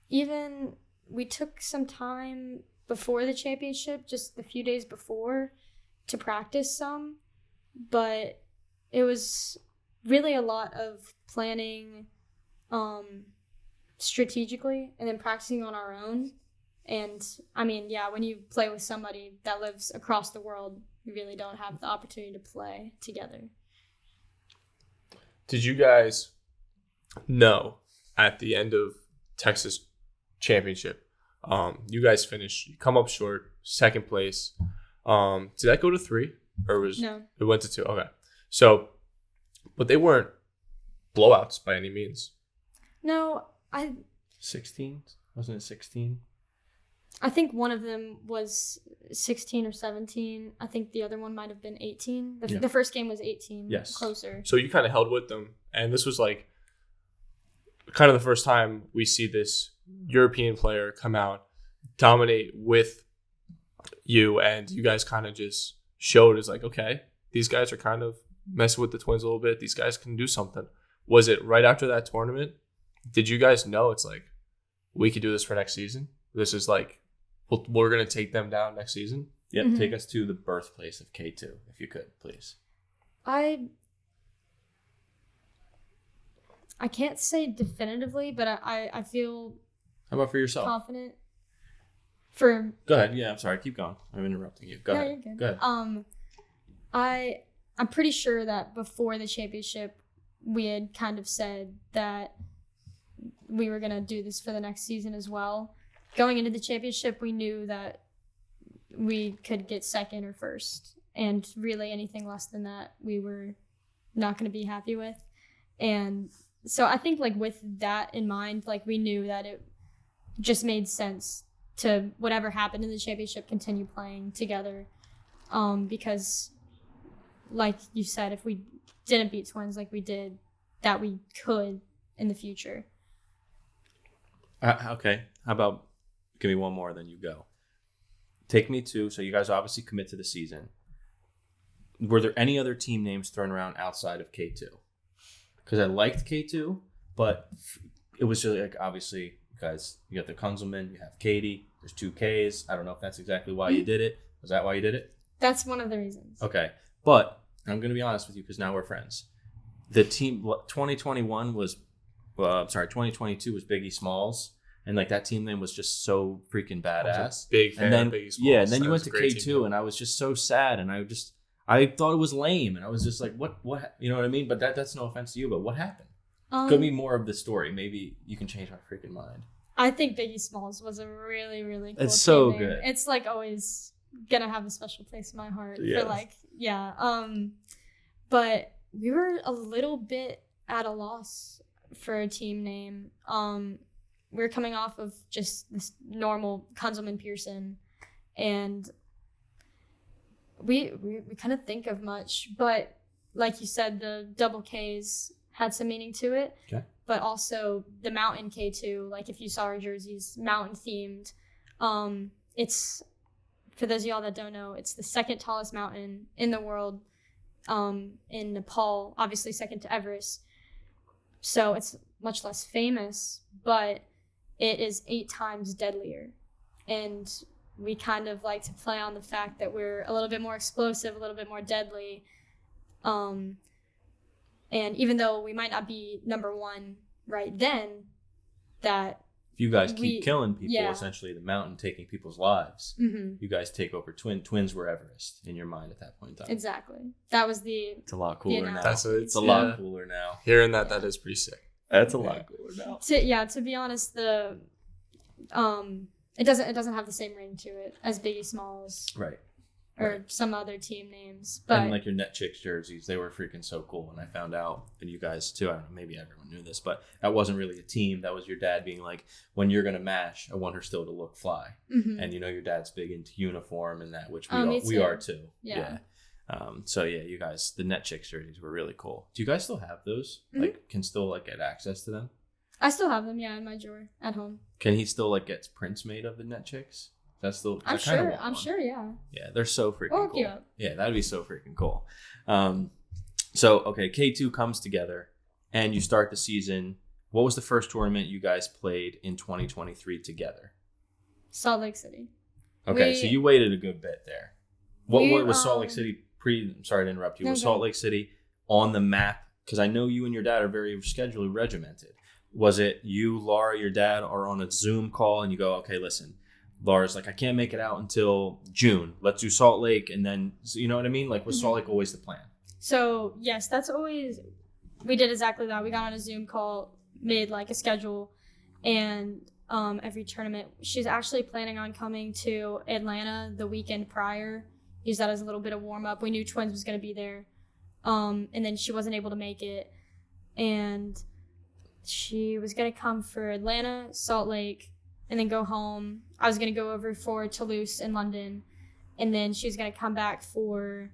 even we took some time before the championship, just a few days before, to practice some, but it was really a lot of planning strategically and then practicing on our own. And when you play with somebody that lives across the world, you really don't have the opportunity to play together. Did you guys know at the end of Texas championship, you guys finished, you come up short, second place. Did that go to 3 or No. It went to 2? Okay. So, but they weren't blowouts by any means. No, 16? Wasn't it 16? I think one of them was 16 or 17. I think the other one might have been 18. The first game was 18. Yes. Closer. So you kind of held with them. And this was like kind of the first time we see this European player come out, dominate with you, and you guys kind of just showed as like, okay, these guys are kind of messing with the Twins a little bit. These guys can do something. Was it right after that tournament? Did you guys know it's like, we could do this for next season? This is like, we're going to take them down next season? Yep. Mm-hmm. Take us to the birthplace of K2, if you could, please. I can't say definitively, but I feel How about for yourself? confident. Go ahead. Yeah, I'm sorry. Keep going. I'm interrupting you. Go ahead. You're good. Go ahead. I'm pretty sure that before the championship, we had kind of said that we were going to do this for the next season as well. Going into the championship, we knew that we could get second or first, and really anything less than that, we were not going to be happy with. And so I think, like, with that in mind, like, we knew that it just made sense to, whatever happened in the championship, continue playing together. Because, like you said, if we didn't beat Twins like we did, that we could in the future. Okay. How about give me one more, then you go. Take me to, so you guys obviously commit to the season. Were there any other team names thrown around outside of K2? Because I liked K2, but it was just like, obviously, guys, you got the Kunzelman, you have Katie, there's 2 Ks. I don't know if that's exactly why you did it. Was that why you did it? That's one of the reasons. Okay. But I'm going to be honest with you because now we're friends. The team, 2021 was, 2022 was Biggie Smalls. And like that team name was just so freaking badass. Big fan and then, of Biggie Smalls. Yeah, and then you That went was to a great K2 team. and I was just so sad. And I thought it was lame. And I was just like, what, you know what I mean? But that's no offense to you, but what happened? Could be more of the story. Maybe you can change my freaking mind. I think Biggie Smalls was a really, really cool It's so team name. good. It's like always gonna have a special place in my heart Yes. for like, yeah. But we were a little bit at a loss for a team name. We were coming off of just this normal Kunzelman Pierson, and we couldn't think of much. But like you said, the double Ks had some meaning to it. Okay. But also the Mountain K2, like if you saw our jerseys, mountain themed. It's, for those of y'all that don't know, it's the second tallest mountain in the world, in Nepal, obviously second to Everest. So it's much less famous, but it is 8 times deadlier. And we kind of like to play on the fact that we're a little bit more explosive, a little bit more deadly. And even though we might not be number 1 right then, that If you guys keep killing people, yeah. essentially the mountain taking people's lives, mm-hmm, you guys take over. Twins were Everest in your mind at that point in time. exactly. That was the It's a lot cooler now. analogy. It's a lot cooler now. Hearing that is pretty sick. That's a lot cooler now. To be honest, the it doesn't have the same ring to it as Biggie Smalls Right. or some other team names. But And like your Net Chicks jerseys, they were freaking so cool. And I found out, and you guys too, I don't know, maybe everyone knew this, but that wasn't really a team. That was your dad being like, when you're going to mash, I want her still to look fly. mhm. And you know, your dad's big into uniform and that, which Me we too. are too. Yeah. So yeah, you guys, the Net Chicks jerseys were really cool. Do you guys still have those? Mhm. Like, can still like get access to them? I still have them, in my drawer at home. Can he still like get prints made of the Net Chicks? That's still. I'm sure, yeah. Yeah, they're so freaking Or cool. yeah. Yeah, that'd be so freaking cool. So okay, K2 comes together, and you start the season. What was the first tournament you guys played in 2023 together? Salt Lake City. Okay, so you waited a good bit there. What was Salt Lake um, City I'm sorry to interrupt you. No, Was go Salt ahead. Lake City on the map? Because I know you and your dad are very scheduled, regimented. Was it you, Laura, your dad are on a Zoom call and you go, okay, listen, Laura's like, I can't make it out until June. Let's do Salt Lake. And then, so you know what I mean? Like, was Salt Lake always the plan? So, yes, we did exactly that. We got on a Zoom call, made like a schedule, and every tournament. She's actually planning on coming to Atlanta the weekend prior. Use that as a little bit of warm up. We knew Twins was going to be there. And then she wasn't able to make it. And she was going to come for Atlanta, Salt Lake, and then go home. I was going to go over for Toulouse in London. And then she was going to come back for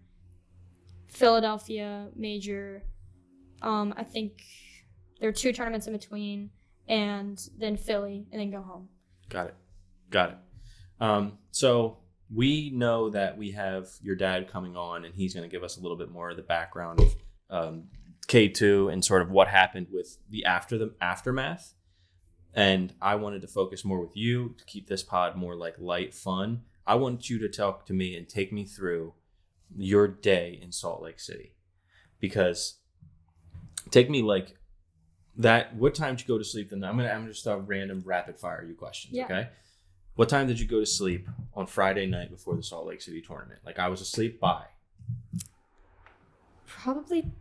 Philadelphia Major. I think there were 2 tournaments in between, and then Philly, and then go home. Got it. So we know that we have your dad coming on, and he's going to give us a little bit more of the background of K2 and sort of what happened with the aftermath. And I wanted to focus more with you to keep this pod more like light fun. I want you to talk to me and take me through your day in Salt Lake City, because take me like that. What time did you go to sleep? Then I'm gonna just start random rapid fire you questions. Yeah. Okay. What time did you go to sleep on Friday night before the Salt Lake City tournament? Like, I was asleep by Probably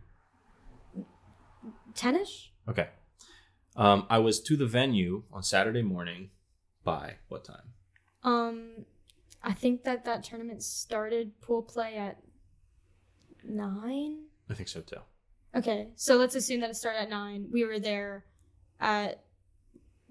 10ish. Okay. I was to the venue on Saturday morning by what time? I think that tournament started pool play at 9. I think so too. Okay, so let's assume that it started at 9. We were there at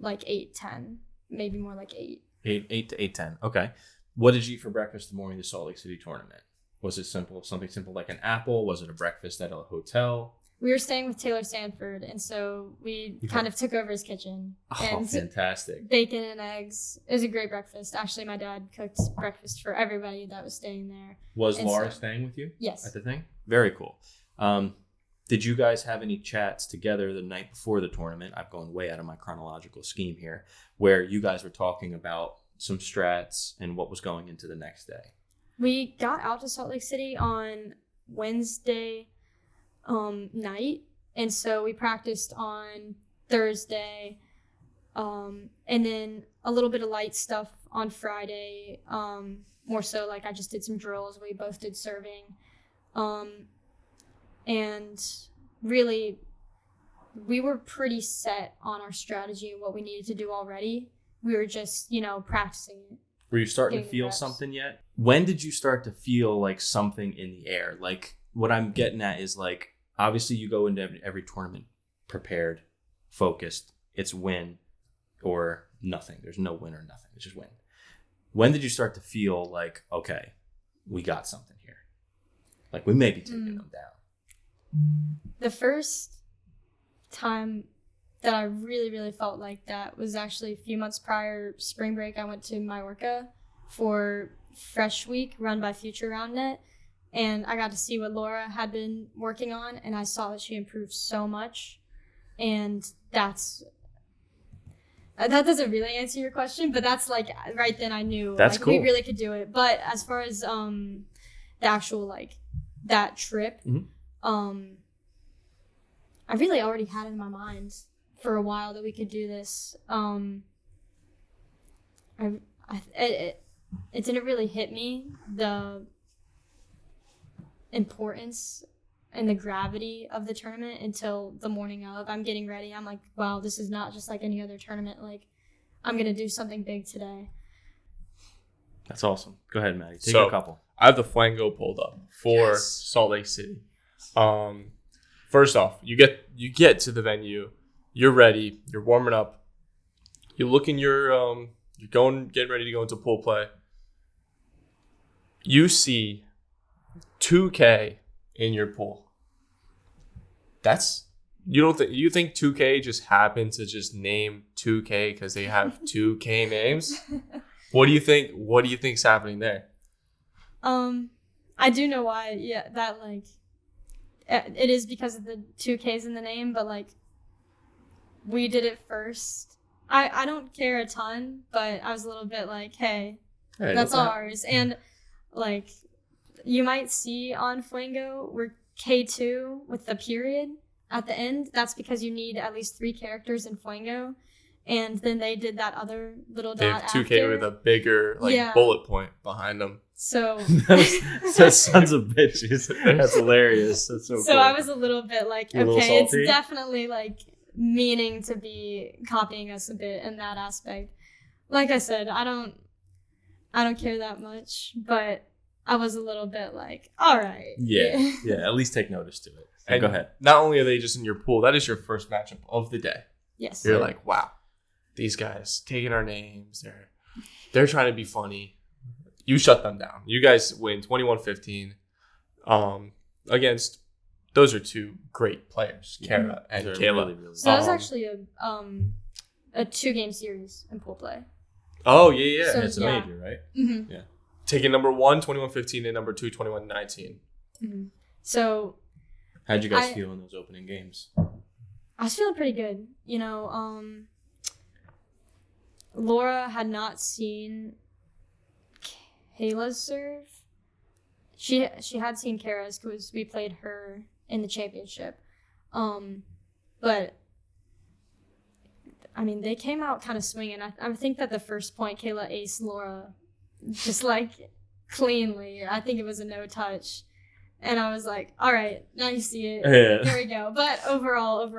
like 8:10, maybe more like 8. 8 to 8:10. Okay. What did you eat for breakfast the morning of the Salt Lake City tournament? Was it something simple like an apple? Was it a breakfast at a hotel? We were staying with Taylor Sanford, and so we kind of took over his kitchen. Oh, and fantastic. Bacon and eggs. It was a great breakfast. Actually, my dad cooked breakfast for everybody that was staying there. Was And Laura so- staying with you? Yes. At the thing? Very cool. Did you guys have any chats together the night before the tournament? I'm going way out of my chronological scheme here, where you guys were talking about some strats and what was going into the next day. We got out to Salt Lake City on Wednesday night, and so we practiced on Thursday, and then a little bit of light stuff on Friday, more so like I just did some drills. We both did serving, and really we were pretty set on our strategy and what we needed to do already. We were just, practicing it. Were you starting to Getting feel reps. something yet? When did you start to feel like something in the air? Like what I'm getting at is like, obviously you go into every tournament prepared, focused. It's win or nothing. There's no win or nothing. It's just win. When did you start to feel like, okay, we got something here? Like we may be taking them down. The first time that I really, really felt like that was actually a few months prior spring break. I went to Majorca for Fresh Week run by Future RoundNet, and I got to see what Laura had been working on, and I saw that she improved so much. And that doesn't really answer your question, but that's like right then I knew That's like, cool. we really could do it. But as far as the actual like that trip, I really already had in my mind for a while that we could do this. It didn't really hit me the importance and the gravity of the tournament until the morning of. I'm getting ready. I'm like, wow, this is not just like any other tournament. Like, I'm gonna do something big today. That's awesome. Go ahead, Maddie. Take So- a couple. I have the Flango pulled up for Yes. Salt Lake City. First off, you get to the venue, you're ready, you're warming up, you look in your getting ready to go into pool play. You see 2K in your pool. You think 2K just happened to just name 2K because they have 2K names? What do you think? What do you think's happening there? I do know why. Yeah, that like it is because of the 2Ks in the name, but like we did it first. I don't care a ton, but I was a little bit like, hey, that's ours. And like you might see on Flango, we're K2 with the period at the end. That's because you need at least 3 characters in Flango. And then they did that other little They dot have 2K after. with a bigger Yeah. bullet point behind them. So Those sons of bitches. That's hilarious. That's so So cool. I was a little bit like, A little okay, it's salty? definitely like meaning to be copying us a bit in that aspect. Like I said, I don't care that much, but I was a little bit like, all right. Yeah. At least take notice to it. And go ahead. Not only are they just in your pool, that is your first matchup of the day. Yes. You're like, wow, these guys taking our names. They're trying to be funny. You shut them down. You guys win 21-15 against. Those are 2 great players, Kara and They're Kayla. really, really So that was Um, actually a 2-game series in pool play. Oh yeah. So- It's a yeah. major, right? Mm-hmm. Taking number 1, 21-15, and number 2, 21-19. Mm-hmm. So How'd you guys I- feel in those opening games? I was feeling pretty good. Laura had not seen Kayla's serve. She had seen Kara's because we played her in the championship. But I mean, they came out kind of swinging. I think that the first point, Kayla aced Laura just like cleanly. I think it was a no touch. And I was like, all right, now you see it. Yeah. Here we go. But overall,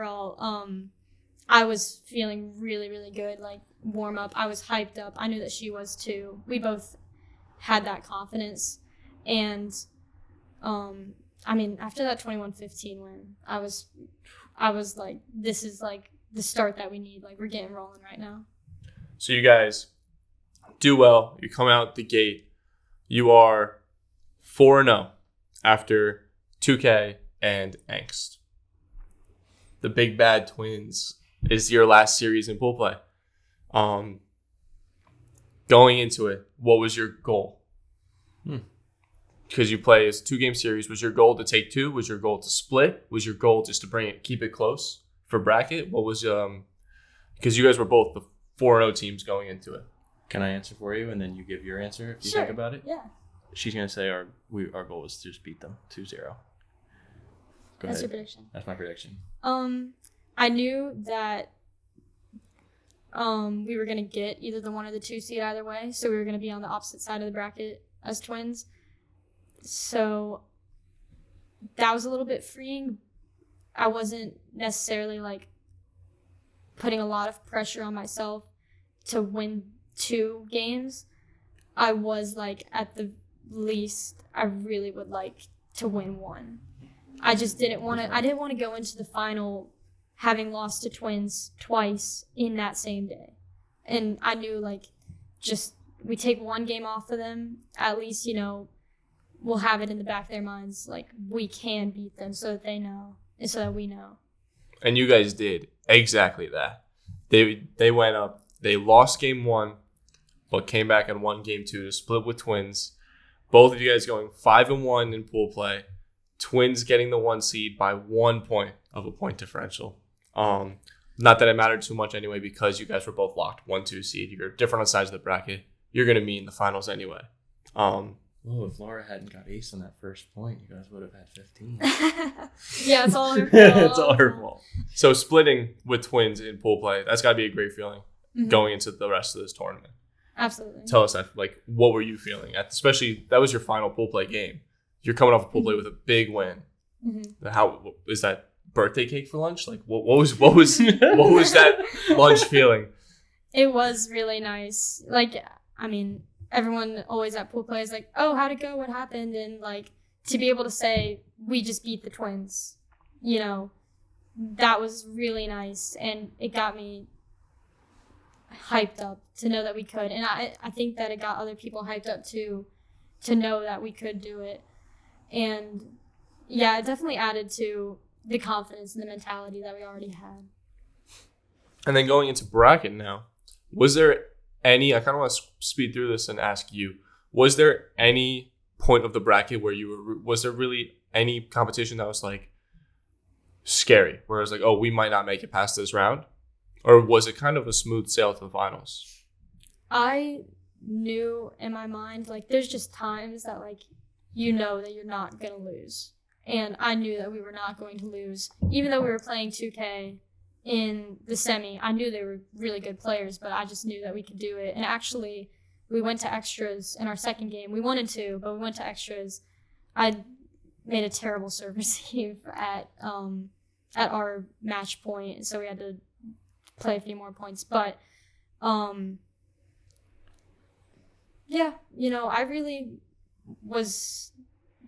I was feeling really, really good. Like, warm up. I was hyped up. I knew that she was too. We both had that confidence. And, I mean, after that 21-15 win, I was like, this is like the start that we need. Like, we're getting rolling right now. So you guys do well. You come out the gate. You are 4-0 after 2K and Angst. The Big Bad Twins is your last series in pool play. Going into it, what was your goal? Because you play as a 2-game series. Was your goal to take 2? Was your goal to split? Was your goal just to keep it close for bracket? What was because you guys were both the 4-0 teams going into it. Can I answer for you, and then you give your answer if you Sure. think about it? Yeah. She's gonna say our goal was to just beat them 2-0. Go That's your ahead. prediction. That's my prediction. I knew that we were gonna get either the 1 or the 2 seed either way, so we were gonna be on the opposite side of the bracket as twins. So that was a little bit freeing. I wasn't necessarily like putting a lot of pressure on myself to win 2 games. I was like, at the least, I really would like to win 1. I just didn't want to go into the final having lost to twins twice in that same day. And I knew, like, just we take 1 game off of them, at least, you know, we'll have it in the back of their minds, like, we can beat them, so that they know and so that we know. And you guys did exactly that. They went up. They lost game 1, but came back and won game 2 to split with Twins. Both of you guys going 5-1 in pool play. Twins getting the 1 seed by 1 point of a point differential. Not that it mattered too much anyway, because you guys were both locked 1-2 seed. You're different on sides of the bracket. You're going to meet in the finals anyway. Well, if Laura hadn't got ace on that first point, you guys would have had 15. Yeah, it's all her fault. It's all her fault. So splitting with Twins in pool play, that's got to be a great feeling going into the rest of this tournament. Absolutely. Tell us that, like, what were you feeling? Especially, that was your final pool play game. You're coming off a pool play with a big win. How is that birthday cake for lunch? Like, what was that lunch feeling? It was really nice. Like, I mean, everyone always at pool play is like, oh, how'd it go? What happened? And, like, to be able to say, we just beat the Twins, you know, that was really nice. And it got me hyped up to know that we could. And I think that it got other people hyped up, too, to know that we could do it. And, yeah, it definitely added to the confidence and the mentality that we already had. And then going into bracket now, was there any, I kind of want to speed through this and ask you, was there any point of the bracket where was there really any competition that was like scary, where it was like, oh, we might not make it past this round? Or was it kind of a smooth sail to the finals? I knew in my mind, like, there's just times that, like, you know that you're not going to lose. And I knew that we were not going to lose. Even though we were playing 2K in the semi, I knew they were really good players, but I just knew that we could do it. And actually, we went to extras in our second game. We wanted to, but we went to extras. I made a terrible serve receive at our match point, so we had to play a few more points. But, yeah, you know, I really was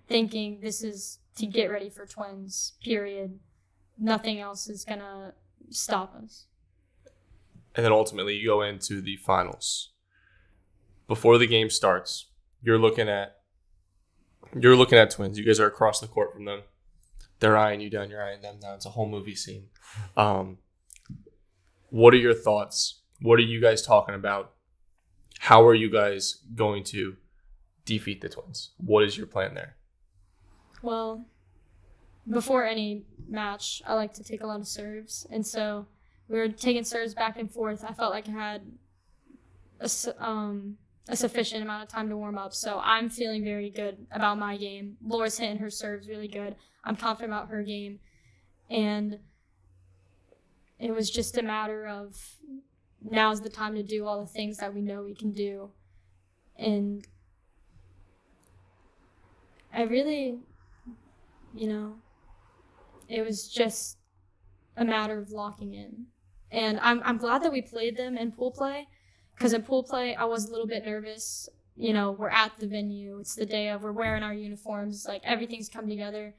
thinking this is to get ready for Twins, period. Nothing else is going to stop us. And then ultimately you go into the finals. Before the game starts, you're looking at Twins. You guys are across the court from them. They're eyeing you down, you're eyeing them down. It's a whole movie scene. What are your thoughts? What are you guys talking about? How are you guys going to defeat the Twins? What is your plan there? Well, before any match, I like to take a lot of serves. And so we were taking serves back and forth. I felt like I had a sufficient amount of time to warm up. So I'm feeling very good about my game. Laura's hitting her serves really good. I'm confident about her game. And it was just a matter of now's the time to do all the things that we know we can do. And I really you know, it was just a matter of locking in. And I'm glad that we played them in pool play, because in pool play, I was a little bit nervous. You know, we're at the venue. It's the day of. We're wearing our uniforms. Like, everything's come together.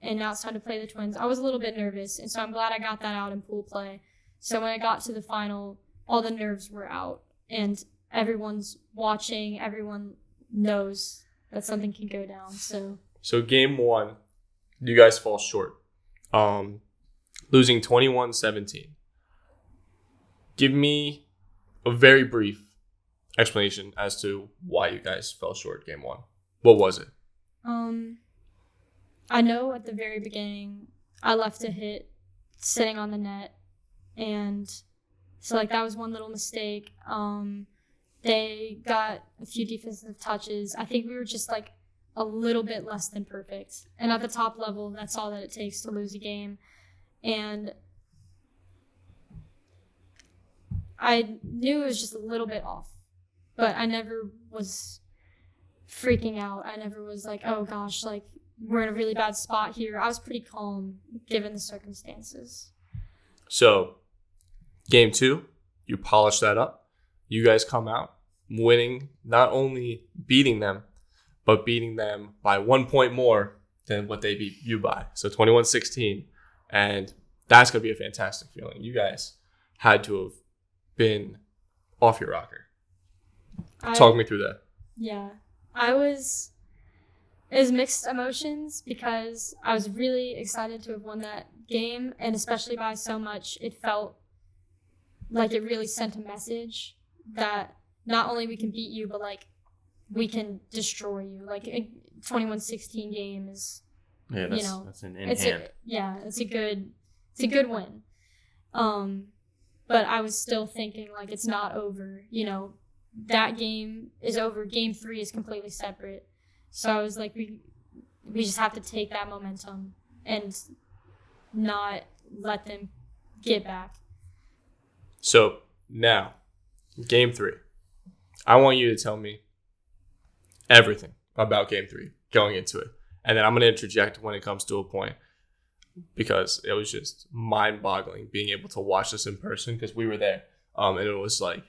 And now it's time to play the Twins. I was a little bit nervous, and so I'm glad I got that out in pool play. So when I got to the final, all the nerves were out, and everyone's watching. Everyone knows that something can go down. So game 1, you guys fall short, losing 21-17. Give me a very brief explanation as to why you guys fell short game 1. What was it? I know at the very beginning, I left a hit sitting on the net, and so like that was one little mistake. They got a few defensive touches. I think we were just like a little bit less than perfect, and at the top level, that's all that it takes to lose a game. And I knew it was just a little bit off, but I never was freaking out. I never was like, oh gosh, like, we're in a really bad spot here. I was pretty calm given the circumstances. So, game 2, you polish that up. You guys come out winning, not only beating them, but beating them by 1 point more than what they beat you by. So 21-16. And that's going to be a fantastic feeling. You guys had to have been off your rocker. Talk me through that. Yeah. It was mixed emotions, because I was really excited to have won that game, and especially by so much, it felt like it really sent a message that not only we can beat you, but like we can destroy you. Like a 21-16 game is, that's an it's a good win. But I was still thinking like it's not over. You know, that game is over. Game 3 is completely separate. So I was like, we just have to take that momentum and not let them get back. So now, game 3. I want you to tell me everything about game 3 going into it. And then I'm going to interject when it comes to a point, because it was just mind-boggling being able to watch this in person, because we were there. And it was like,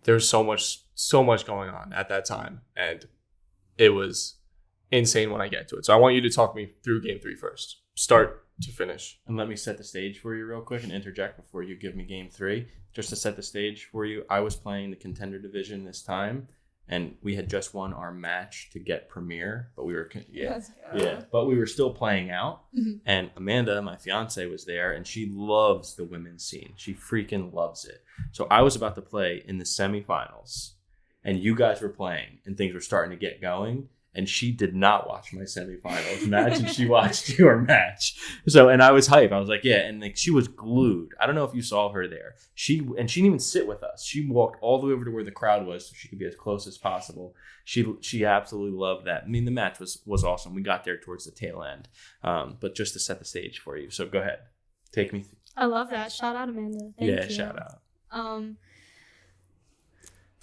there's so much going on at that time. And it was insane when I get to it. So I want you to talk me through game 3 first, start to finish. And let me set the stage for you real quick and interject before you give me game 3. Just to set the stage for you, I was playing the contender division this time, and we had just won our match to get Premier, but we were but we were still playing out. Mm-hmm. And Amanda, my fiance, was there, and she loves the women's scene. She freaking loves it. So I was about to play in the semifinals, and you guys were playing, and things were starting to get going. And she did not watch my semifinals match, and she watched your match. So, and I was hyped. I was like, yeah. And like, she was glued. I don't know if you saw her there. She didn't even sit with us. She walked all the way over to where the crowd was so she could be as close as possible. She absolutely loved that. I mean, the match was awesome. We got there towards the tail end. But just to set the stage for you. So go ahead. Take me. I love that. Shout out, Amanda. Thank you. Shout out.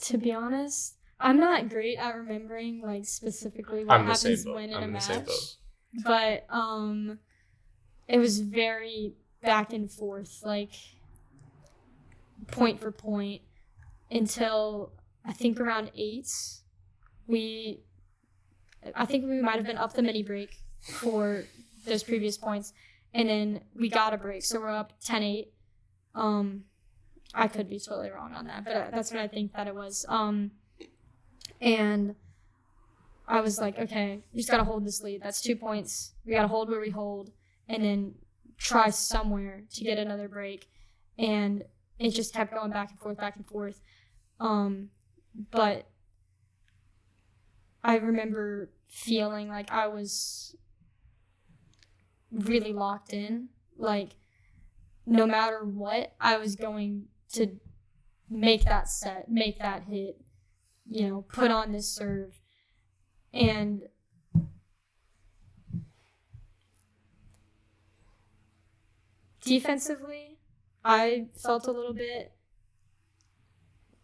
To be honest, I'm not great at remembering like specifically what happens when in a match, but it was very back and forth, like point for point, until I think around 8. I think we might have been up the mini break for those previous points, and then we got a break, so we're up 10-8. I could be totally wrong on that, but that's what I think that it was. And I was like, okay, we just got to hold this lead. That's 2 points. We got to hold where we hold and then try somewhere to get another break. And it just kept going back and forth. But I remember feeling like I was really locked in. Like, no matter what, I was going to make that set, make that hit, you know, put on this serve. And defensively, I felt a little bit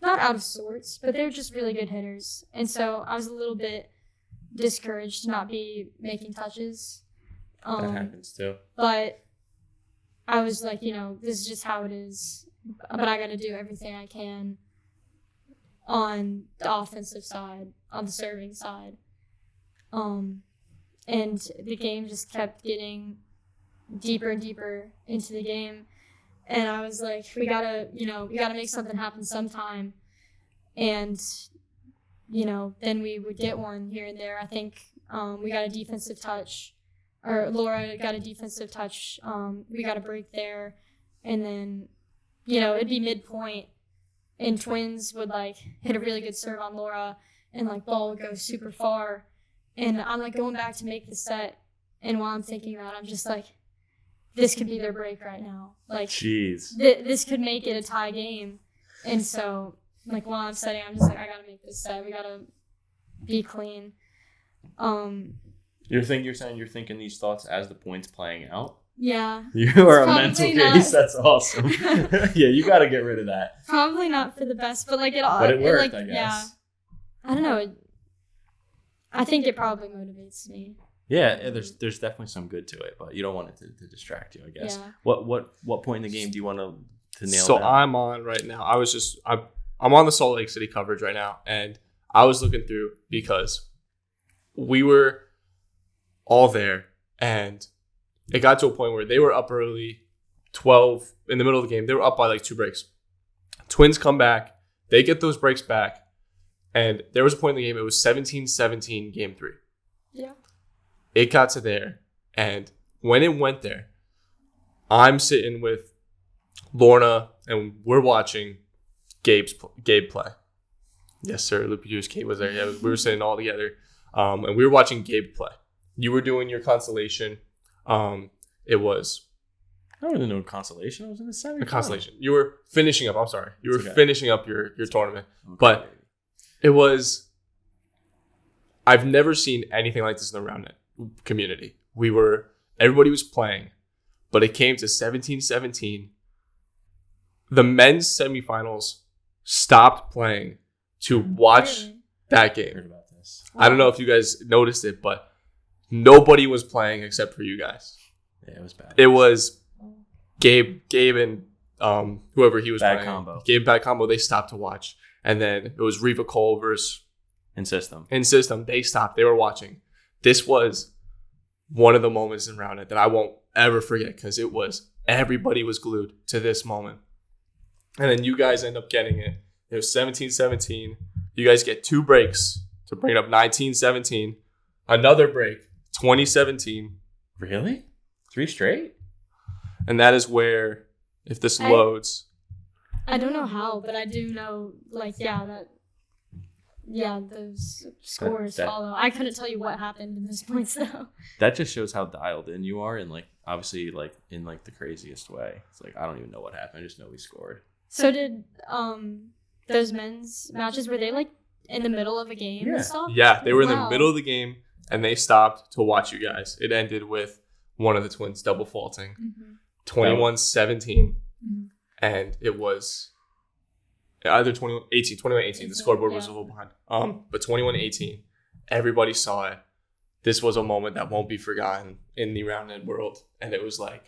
not out of sorts, but they're just really good hitters. And so I was a little bit discouraged to not be making touches. That happens too. But I was like, this is just how it is. But I got to do everything I can on the offensive side, on the serving side. And the game just kept getting deeper and deeper into the game. And I was like, we gotta make something happen sometime. And, then we would get one here and there. I think we got a defensive touch, or Laura got a defensive touch. We got a break there. And then, it'd be midpoint, and Twins would, hit a really good serve on Laura, and, ball would go super far. And I'm, going back to make the set. And while I'm thinking that, I'm just like, this could be their break right now. Jeez. This could make it a tie game. And so, while I'm setting, I'm just like, I got to make this set. We got to be clean. You're thinking these thoughts as the point's playing out? Yeah. You are a Probably mental not. case. That's awesome. Yeah, you got to get rid of that. Probably not for the best, but But it worked, I guess. Yeah. I don't know. I think it probably motivates me. Yeah, there's definitely some good to it, but you don't want it to distract you, I guess. Yeah. What point in the game do you want to nail So down? I'm on right now. I'm on the Salt Lake City coverage right now, and I was looking through because we were all there, and it got to a point where they were up early, 12 in the middle of the game. They were up by 2 breaks. Twins come back, they get those breaks back, and there was a point in the game. It was 17-17 game 3. Yeah. It got to there, and when it went there, I'm sitting with Lorna, and we're watching Gabe play. Yes, sir. Loopy Juice, Kate was there. Yeah, we were sitting all together, and we were watching Gabe play. You were doing your constellation. It was I don't really know consolation. I was in the semi. a constellation. You were finishing up. I'm sorry. You were It's okay. finishing up your tournament, Okay. but it was. I've never seen anything like this in the RoundNet community. Everybody was playing, but it came to 17-17. The men's semifinals stopped playing to watch Really? that I game. heard about this. I don't know if you guys noticed it, but nobody was playing except for you guys. Yeah, it was bad. It was Gabe and whoever he was Bad playing. combo. Gabe bad combo. They stopped to watch, and then it was Reva Cole versus In system. in system. They stopped. They were watching. This was one of the moments in RoundNet that I won't ever forget because everybody was glued to this moment. And then you guys end up getting it. It was 17-17. You guys get 2 breaks to bring it up 19-17. Another break, 20-17. Really? 3 straight? And that is where, if this loads, I don't know how, but I do know, those scores That- follow. I couldn't tell you what happened in those points, though. That just shows how dialed in you are, and obviously in the craziest way. It's I don't even know what happened. I just know we scored. So did those men's matches, were they in the middle of a game Yeah. and stuff? yeah, they were in the Wow. middle of the game and they stopped to watch you guys. It ended with one of the Twins double faulting, Mm-hmm. 21-17, Mhm. and it was either 21-18. The scoreboard was a Yeah. little behind. But 21-18, everybody saw it. This was a moment that won't be forgotten in the RoundNet world, and it was I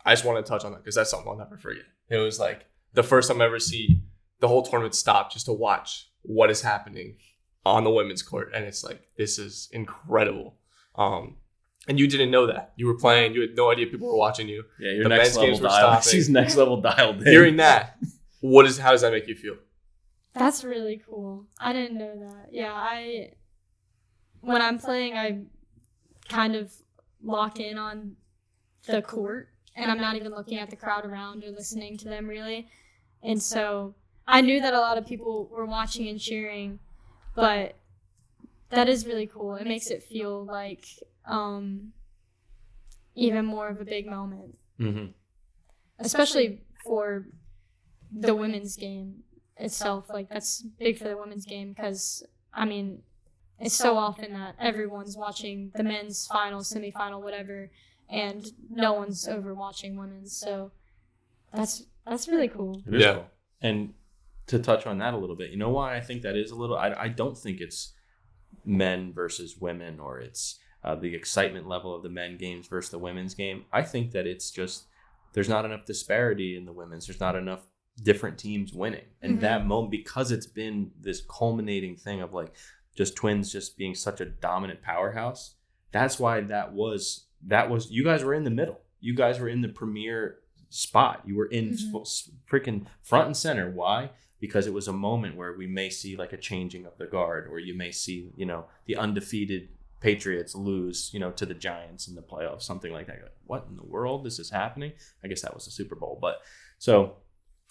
just want to touch on that because that's something I'll never forget. It was the first time I ever see the whole tournament stop just to watch what is happening on the women's court, and it's this is incredible. And you didn't know that. You were playing. You had no idea people were watching you. Yeah, your The next men's level games were dialed. stopping. She's next level dialed in. Hearing that, how does that make you feel? That's really cool. I didn't know that. Yeah, when I'm playing, I kind of lock in on the court, and I'm not even looking at the crowd around or listening to them really. And so I knew that a lot of people were watching and cheering, but that is really cool. It makes it feel even more of a big moment, Mm-hmm. especially for the women's game itself. That's big for the women's game because, it's so often that everyone's watching the men's final, semifinal, whatever, and no one's over watching women's. So that's really cool. It is Yeah. cool. And to touch on that a little bit, you know why I think that is a little... I don't think it's men versus women, or it's... the excitement level of the men games versus the women's game. I think that it's just there's not enough disparity in the women's. There's not enough different teams winning. And that moment, because it's been this culminating thing of like just Twins just being such a dominant powerhouse, that's why that was you guys were in the middle. You guys were in the premier spot. You were in freaking front and center. Why? Because it was a moment where we may see like a changing of the guard, or you may see, the undefeated Patriots lose, to the Giants in the playoffs, something like that. You're like, what in the world? This is happening? I guess that was the Super Bowl. But so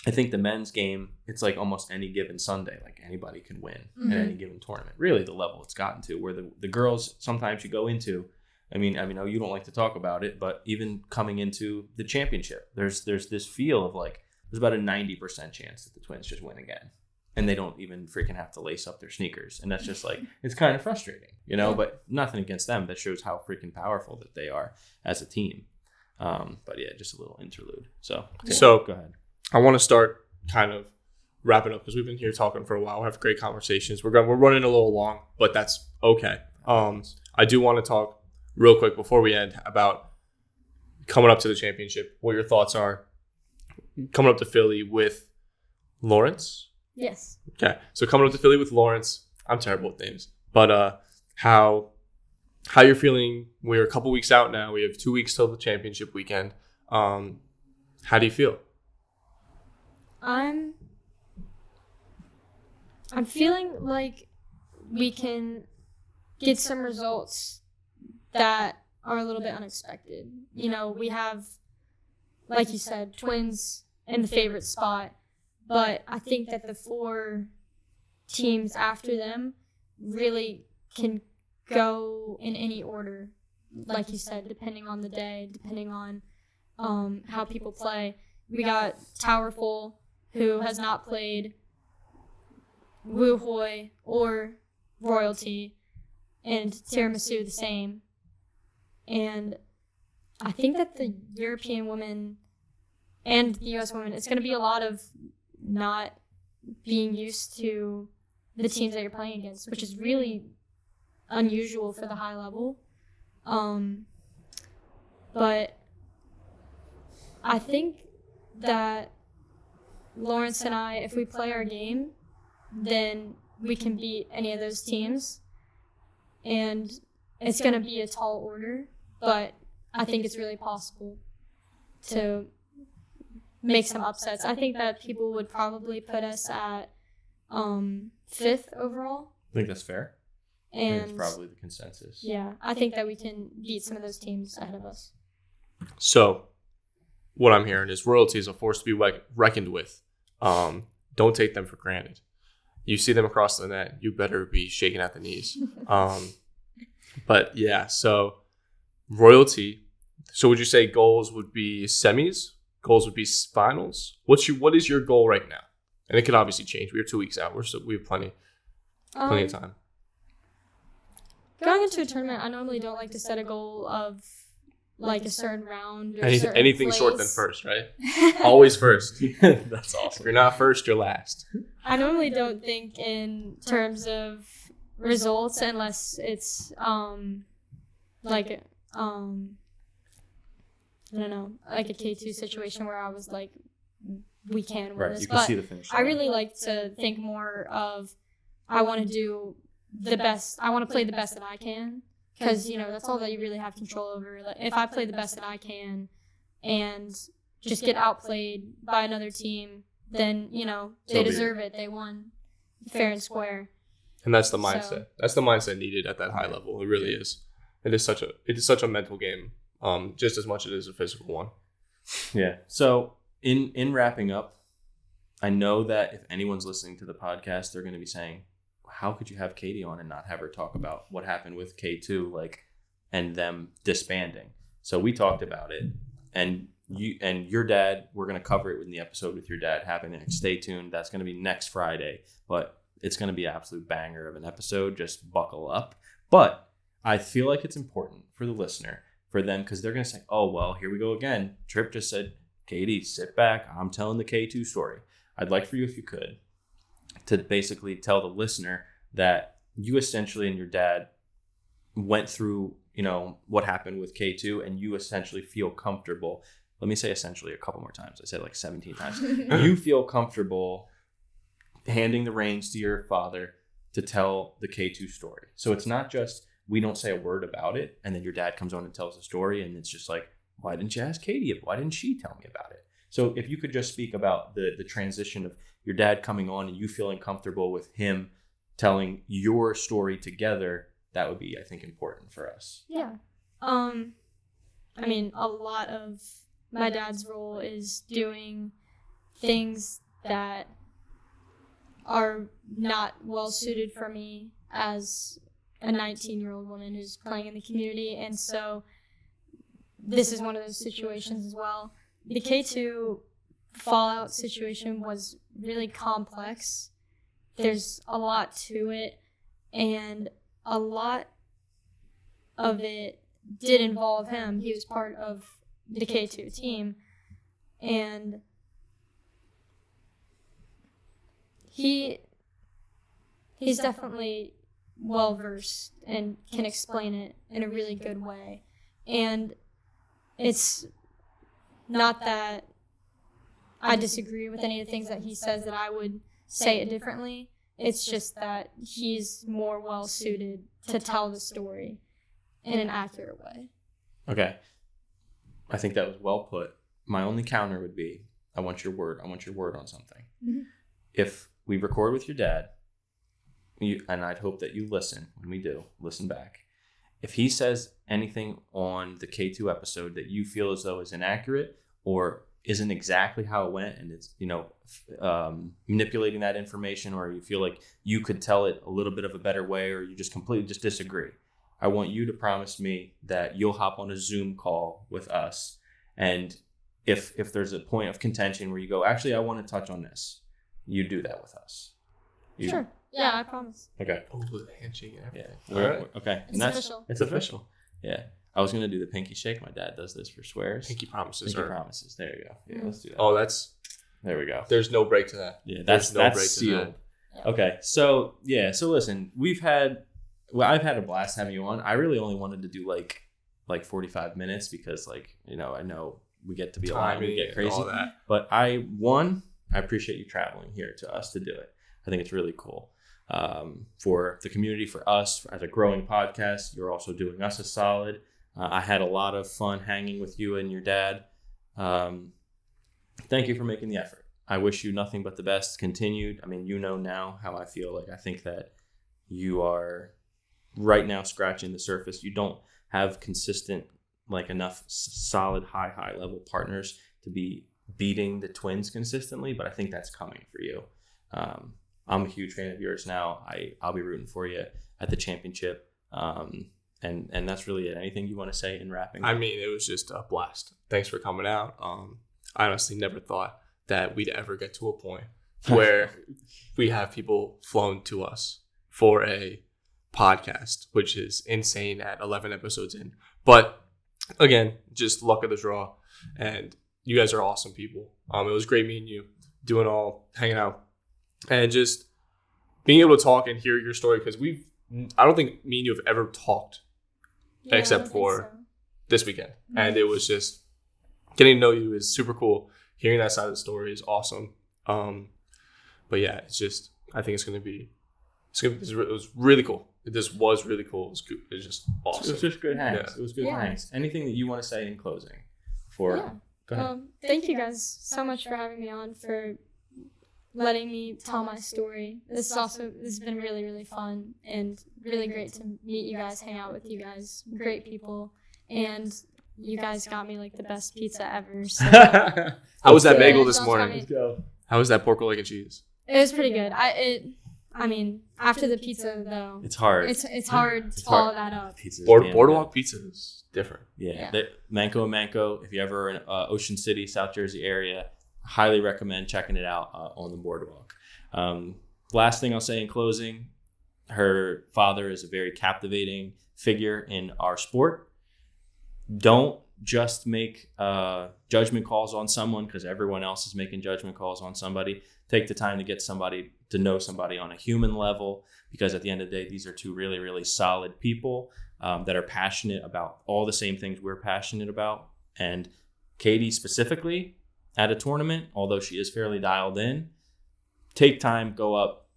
I think the men's game, it's like almost any given Sunday, like anybody can win in any given tournament. Really the level it's gotten to, where the girls sometimes you go into, I know you don't like to talk about it, but even coming into the championship, there's this feel of like, there's about a 90% chance that the Twins just win again. And they don't even freaking have to lace up their sneakers. And that's just like, it's kind of frustrating, but nothing against them. That shows how freaking powerful that they are as a team. But yeah, just a little interlude. So go ahead. I want to start kind of wrapping up because we've been here talking for a while. We have great conversations. We're running a little long, but that's okay. I do want to talk real quick before we end about coming up to the championship, what your thoughts are coming up to Philly with Lawrence. Yes. Okay. So coming up to Philly with Lawrence, I'm terrible with names, but how you're feeling? We're a couple weeks out now. We have 2 weeks till the championship weekend. How do you feel? I'm feeling like we can get some results that are a little bit unexpected. We have, like you said, Twins in the favorite spot, but I think that the 4 teams after them really can go in any order, like you said, depending on the day, depending on how people play. We got Towerful, who has not played Wu Hoi or Royalty, and Tiramisu the same. And I think that the European women and the U.S. women, it's going to be a lot of not being used to the teams that you're playing against, which is really unusual for the high level. But I think that Lawrence and I, if we play our game, then we can beat any of those teams. And it's going to be a tall order, but I think it's really possible to make some upsets. I think that people would probably put us at 5th overall. I think that's fair. And it's probably the consensus. Yeah, I think that we can beat some of those teams ahead of us. So what I'm hearing is Royalty is a force to be reckoned with. Don't take them for granted. You see them across the net, you better be shaking at the knees. But yeah, so Royalty. So would you say goals would be semis? Goals would be finals? What is your goal right now? And it could obviously change. We are 2 weeks out. We have plenty of time. Going into a tournament, I normally don't like to set a goal of like a certain round or anything place. Short than first, right? Always first. That's awesome. If you're not first, you're last. I normally don't think in terms of results unless it's like I don't know, like a K2 situation where I was like, we can win this. You can see the finish. I really like to think more of I want to do the best. I want to play the best that I can. Because, that's all that you really have control over. Like, if I play the best that I can and just get outplayed by another team, then, they deserve it. They won fair and square. And that's the mindset. So, that's the mindset needed at that high level. It really is. It is such a mental game, just as much as it is a physical one. Yeah. So in wrapping up, I know that if anyone's listening to the podcast, they're going to be saying, how could you have Katie on and not have her talk about what happened with K2, and them disbanding? So we talked about it, and you and your dad, we're going to cover it in the episode with your dad happening. Stay tuned. That's going to be next Friday, but it's going to be an absolute banger of an episode. Just buckle up. But I feel like it's important for the listener, for them, because they're going to say, oh, well, here we go again. Tripp just said, Katie, sit back. I'm telling the K2 story. I'd like for you, if you could, to basically tell the listener that you essentially and your dad went through, what happened with K2 and you essentially feel comfortable. Let me say essentially a couple more times. I said like 17 times. You feel comfortable handing the reins to your father to tell the K2 story. So it's not just we don't say a word about it and then your dad comes on and tells the story and it's just like, why didn't you ask Katie? Why didn't she tell me about it? So if you could just speak about the transition of your dad coming on and you feeling comfortable with him telling your story together, that would be, I think, important for us. Yeah. I mean, a lot of my dad's role is doing things that are not well suited for me as a 19-year-old woman who's playing in the community. And so this is one of those situations as well. The K2 fallout situation was really complex. There's a lot to it, and a lot of it did involve him. He was part of the K2 team, and he's definitely well-versed and can explain it in a really good way. And it's not that I disagree with any of the things that he says that I would say it differently. It's just that he's more well-suited to tell the story in an accurate way. Okay. I think that was well put. My only counter would be, I want your word. I want your word on something. Mm-hmm. If we record with your dad, and I'd hope that you listen when we do, listen back. If he says anything on the K2 episode that you feel as though is inaccurate or isn't exactly how it went and it's, manipulating that information, or you feel like you could tell it a little bit of a better way, or you just completely just disagree, I want you to promise me that you'll hop on a Zoom call with us. And if there's a point of contention where you go, actually, I want to touch on this, you do that with us. Sure. Yeah, I promise. Okay. Oh, the handshake and everything. Yeah. All right. Okay. It's official. It's official. Yeah. I was going to do the pinky shake. My dad does this for swears. Pinky promises. Pinky promises. There you go. Yeah, let's do that. Oh, there we go. There's no break to that. Yeah, that's sealed. Yeah. Okay. So listen, I've had a blast having you on. I really only wanted to do like 45 minutes because I know we get to be a lot, we get crazy. All that. But I appreciate you traveling here to us to do it. I think it's really cool. For the community, for us, as a growing podcast, you're also doing us a solid. I had a lot of fun hanging with you and your dad. Thank you for making the effort. I wish you nothing but the best continued. I mean, now how I feel. Like, I think that you are right now scratching the surface. You don't have consistent, enough solid, high level partners to be beating the Twins consistently, but I think that's coming for you. I'm a huge fan of yours now. I'll be rooting for you at the championship. And that's really it. Anything you want to say in wrapping? I mean, it was just a blast. Thanks for coming out. I honestly never thought that we'd ever get to a point where we have people flown to us for a podcast, which is insane at 11 episodes in. But again, just luck of the draw. And you guys are awesome people. It was great meeting you, hanging out. And just being able to talk and hear your story, because I don't think me and you have ever talked except for this weekend. Mm-hmm. And it was just getting to know you is super cool. Hearing that side of the story is awesome. But yeah, it's just, I think it was really cool. This was really cool. It was good. It was just awesome. It was just good hangs. Yeah. It was good hangs. Anything that you want to say in closing? Go ahead. Thank you guys so much for having me on, for letting me tell my story. This has been really, really fun and really great to meet you guys, hang out with you guys. Great people. And you guys got me the best pizza ever. So. How was that bagel this morning? Let's go. How was that pork roll, egg, and cheese? It was pretty good. I mean, after the pizza though, it's hard. It's hard to follow that up. Boardwalk pizza is different. Yeah. Manco and Manco. If you ever in Ocean City, South Jersey area, highly recommend checking it out on the boardwalk. Last thing I'll say in closing, her father is a very captivating figure in our sport. Don't just make judgment calls on someone because everyone else is making judgment calls on somebody. Take the time to get to know somebody on a human level, because at the end of the day, these are two really, really solid people. that are passionate about all the same things we're passionate about. And Katie specifically at a tournament, although she is fairly dialed in, take time, go up,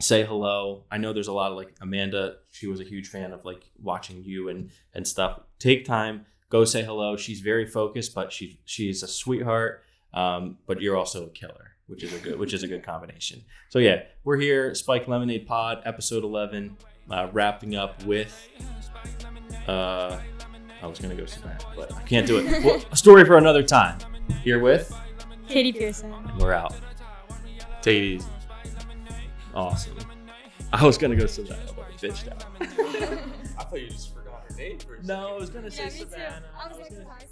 say hello. I know there's a lot of like Amanda, she was a huge fan of like watching you and stuff. Take time, go say hello. She's very focused, but she's a sweetheart. But you're also a killer, which is a good combination. So yeah, we're here, Spike Lemonade Pod, episode 11, wrapping up with I was gonna go Savannah, but I can't do it. Well, a story for another time. Here with Katie Pierson. and we're out. Take it easy. Awesome. I was gonna go Savannah, but I bitched out. I thought you just forgot her name for a second. No, I was gonna say Yeah, me too. Savannah. I was like,